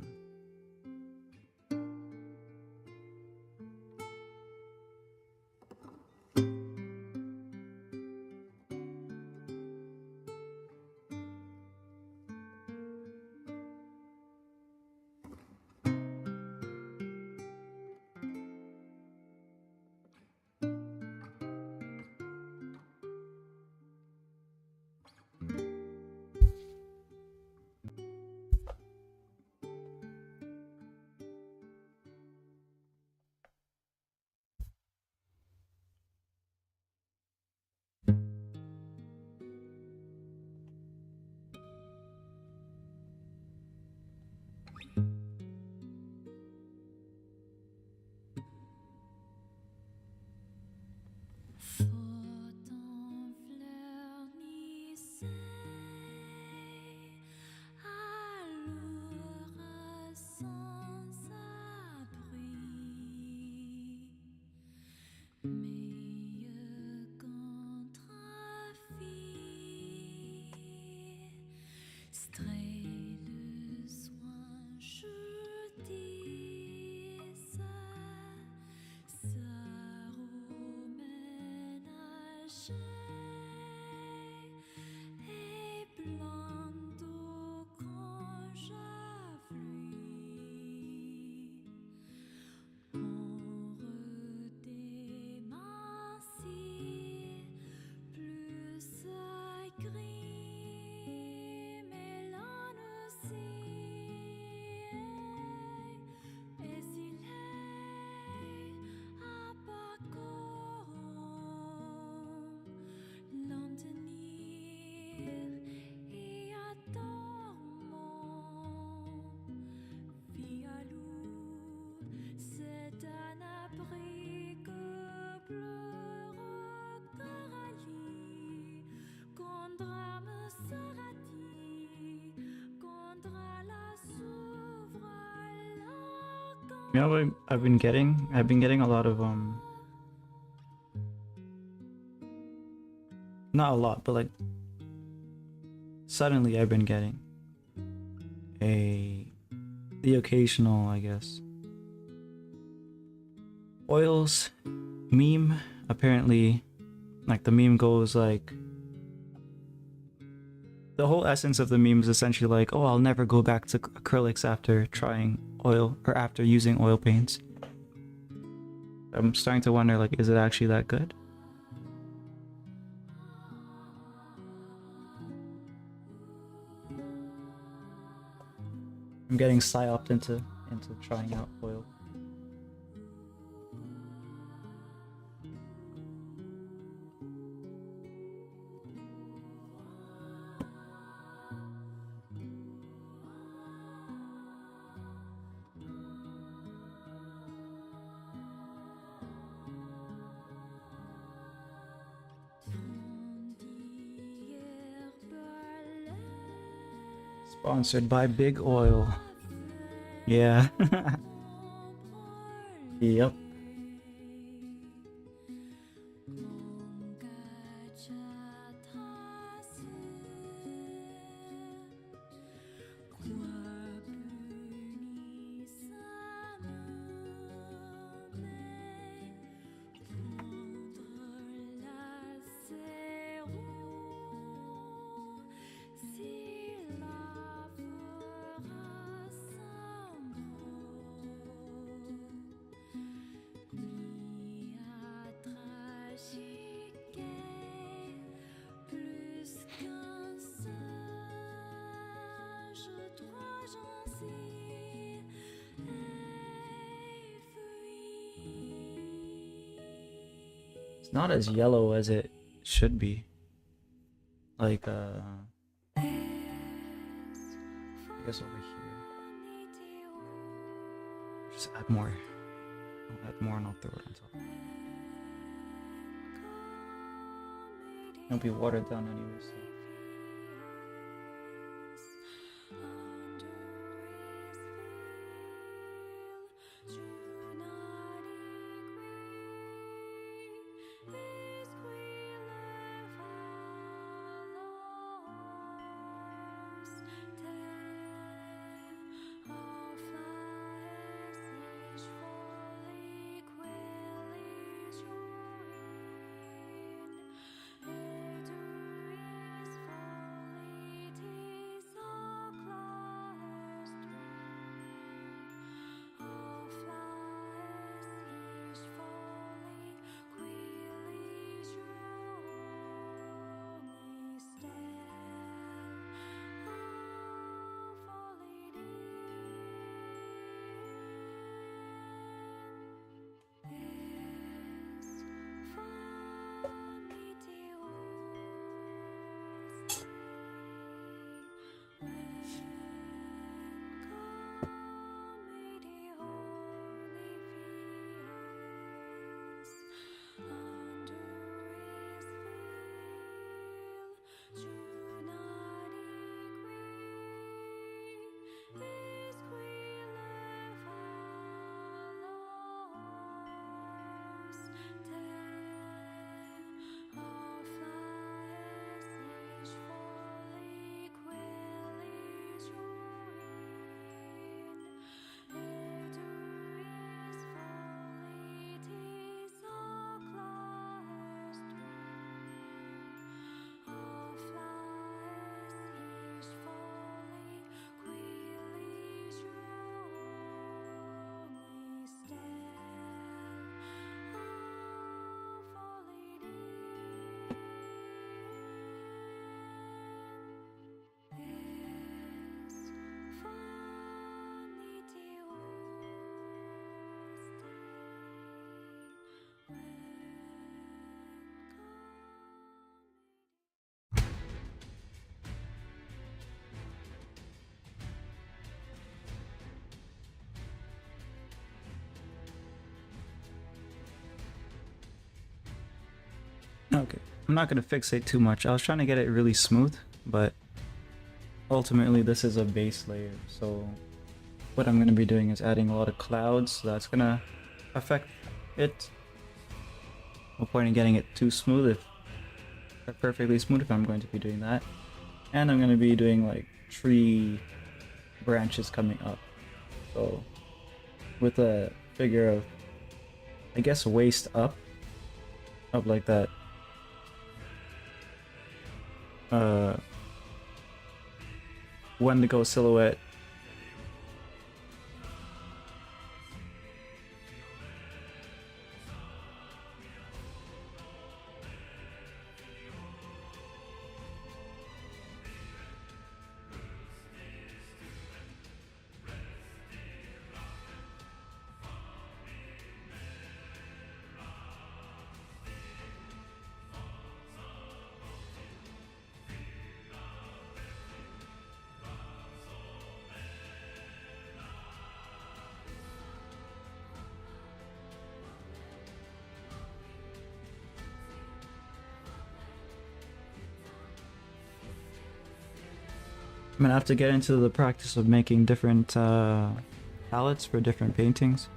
You know what I've been getting? I've been getting a lot of not a lot, but like suddenly I've been getting the occasional, I guess, oils meme. Apparently, like the meme goes like, the whole essence of the meme is essentially like, oh, I'll never go back to acrylics after trying oil or after using oil paints. I'm starting to wonder, like, is it actually that good? I'm getting psyoped into trying out oil. Sponsored by Big Oil. Yeah. Yep. It's not as yellow as it should be. Like, I guess over here. Just add more. I'll add more and I'll throw it on top. It'll be watered down anyway, so. Okay, I'm not gonna fixate too much. I was trying to get it really smooth, but ultimately this is a base layer, so what I'm gonna be doing is adding a lot of clouds, so that's gonna affect it. No point in getting it too smooth or perfectly smooth if I'm going to be doing that. And I'm gonna be doing like tree branches coming up. So with a figure of, I guess, waist up like that. Wendigo silhouette. I'm gonna have to get into the practice of making different palettes for different paintings.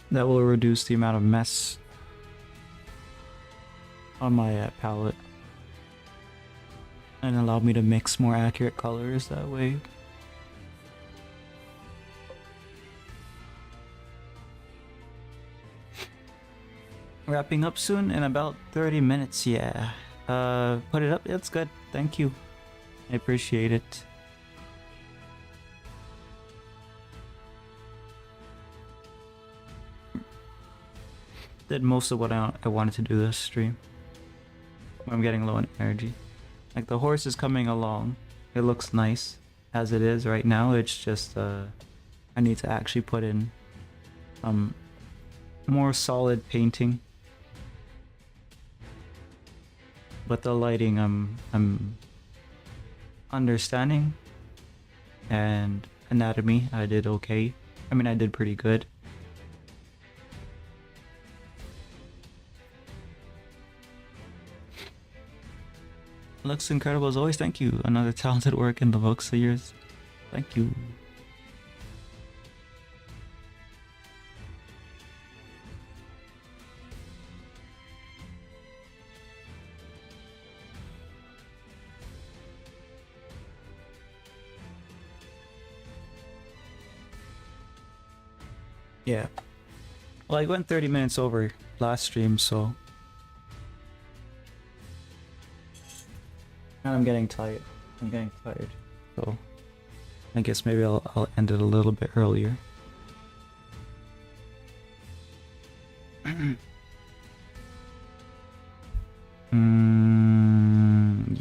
That will reduce the amount of mess on my palette and allow me to mix more accurate colors that way. Wrapping up soon in about 30 minutes, yeah. Put it up, that's good, thank you. I appreciate it. Did most of what I wanted to do this stream. I'm getting low on energy. Like the horse is coming along. It looks nice as it is right now. It's just I need to actually put in more solid painting. But the lighting I'm understanding, and anatomy I did okay. I mean I did pretty good. Looks incredible as always, thank you. Another talented work in the books of yours. Thank you. Yeah. Well, I went 30 minutes over last stream, so I'm getting tired. So I guess maybe I'll end it a little bit earlier.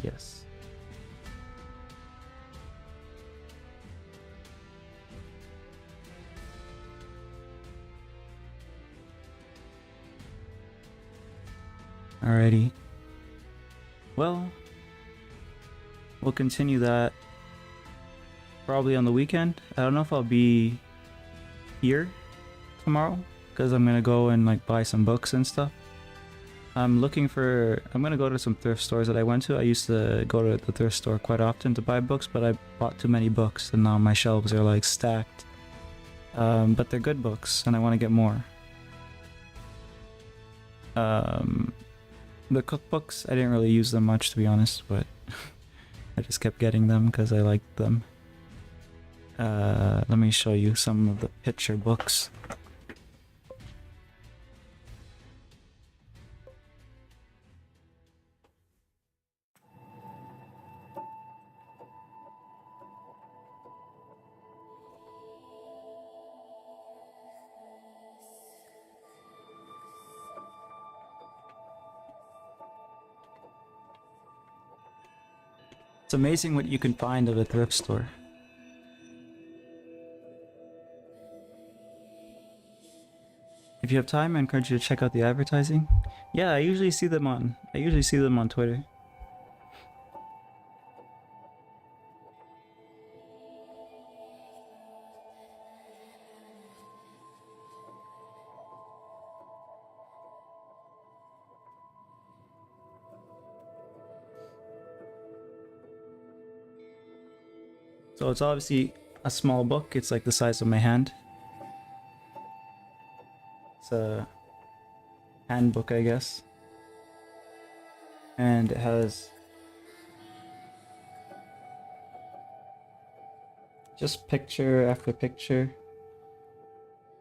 Yes. Alrighty. Well, we'll continue that probably on the weekend. I don't know if I'll be here tomorrow because I'm gonna go and like buy some books and stuff. I'm gonna go to some thrift stores that I went to. I used to go to the thrift store quite often to buy books, but I bought too many books and now my shelves are like stacked. But they're good books and I want to get more. The cookbooks, I didn't really use them much to be honest, but I just kept getting them because I liked them. Let me show you some of the picture books. It's amazing what you can find at a thrift store. If you have time, I encourage you to check out the advertising. Yeah, I usually see them on Twitter. So it's obviously a small book. It's like the size of my hand. It's a handbook, I guess. And it has just picture after picture.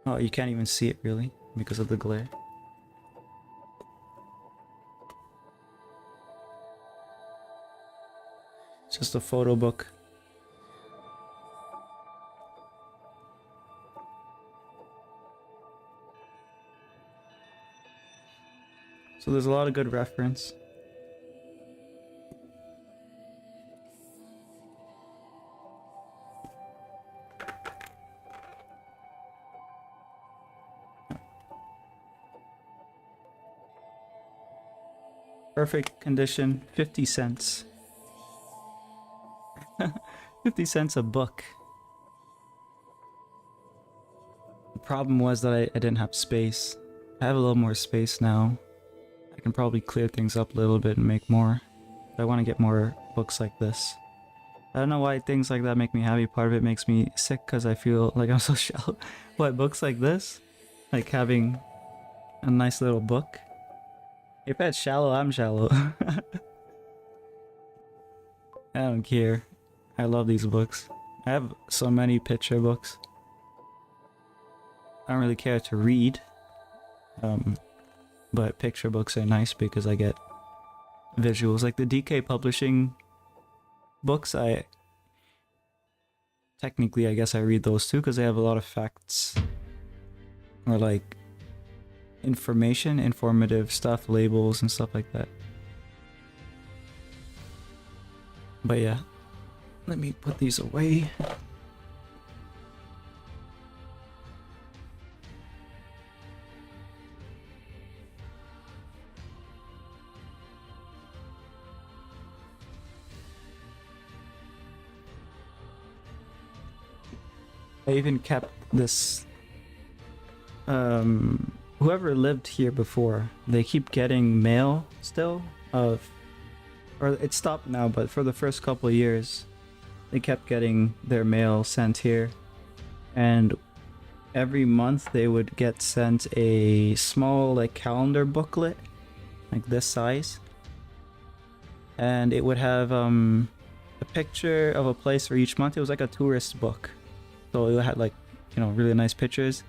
Oh, you can't even see it really because of the glare. It's just a photo book. So there's a lot of good reference. Perfect condition, 50 cents. 50 cents a book. The problem was that I didn't have space. I have a little more space now. I can probably clear things up a little bit and make more. But I want to get more books like this. I don't know why things like that make me happy. Part of it makes me sick because I feel like I'm so shallow. What, books like this? Like having a nice little book? If that's shallow, I'm shallow. I don't care. I love these books. I have so many picture books. I don't really care to read. But picture books are nice because I get visuals. Like the DK Publishing books, technically I guess I read those too because they have a lot of facts or like informative stuff, labels and stuff like that. But yeah, let me put these away. I even kept this, whoever lived here before, they keep getting mail still or it stopped now, but for the first couple of years, they kept getting their mail sent here. And every month they would get sent a small like calendar booklet, like this size. And it would have a picture of a place for each month. It was like a tourist book. So it had like, you know, really nice pictures.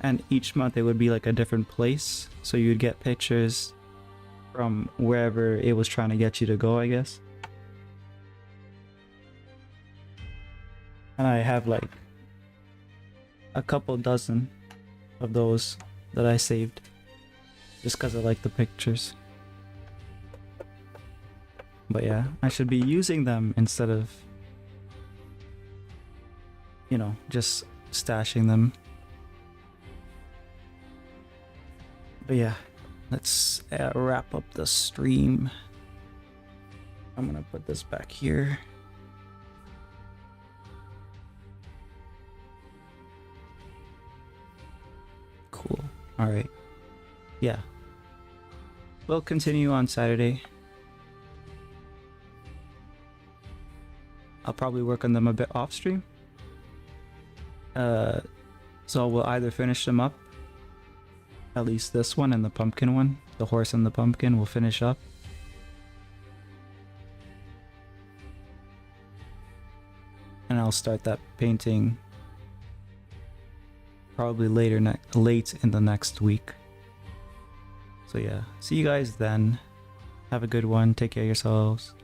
And each month it would be like a different place. So you'd get pictures from wherever it was trying to get you to go, I guess. And I have like a couple dozen of those that I saved just because I like the pictures. But yeah, I should be using them instead of, you know, just stashing them. But yeah, let's wrap up the stream. I'm gonna put this back here. Cool. All right. Yeah. We'll continue on Saturday. I'll probably work on them a bit off stream. So we'll either finish them up, at least this one and the pumpkin one, the horse and the pumpkin will finish up. And I'll start that painting probably late in the next week. So yeah, see you guys then. Have a good one. Take care of yourselves.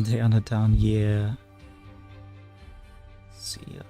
Day on the town, yeah. See ya.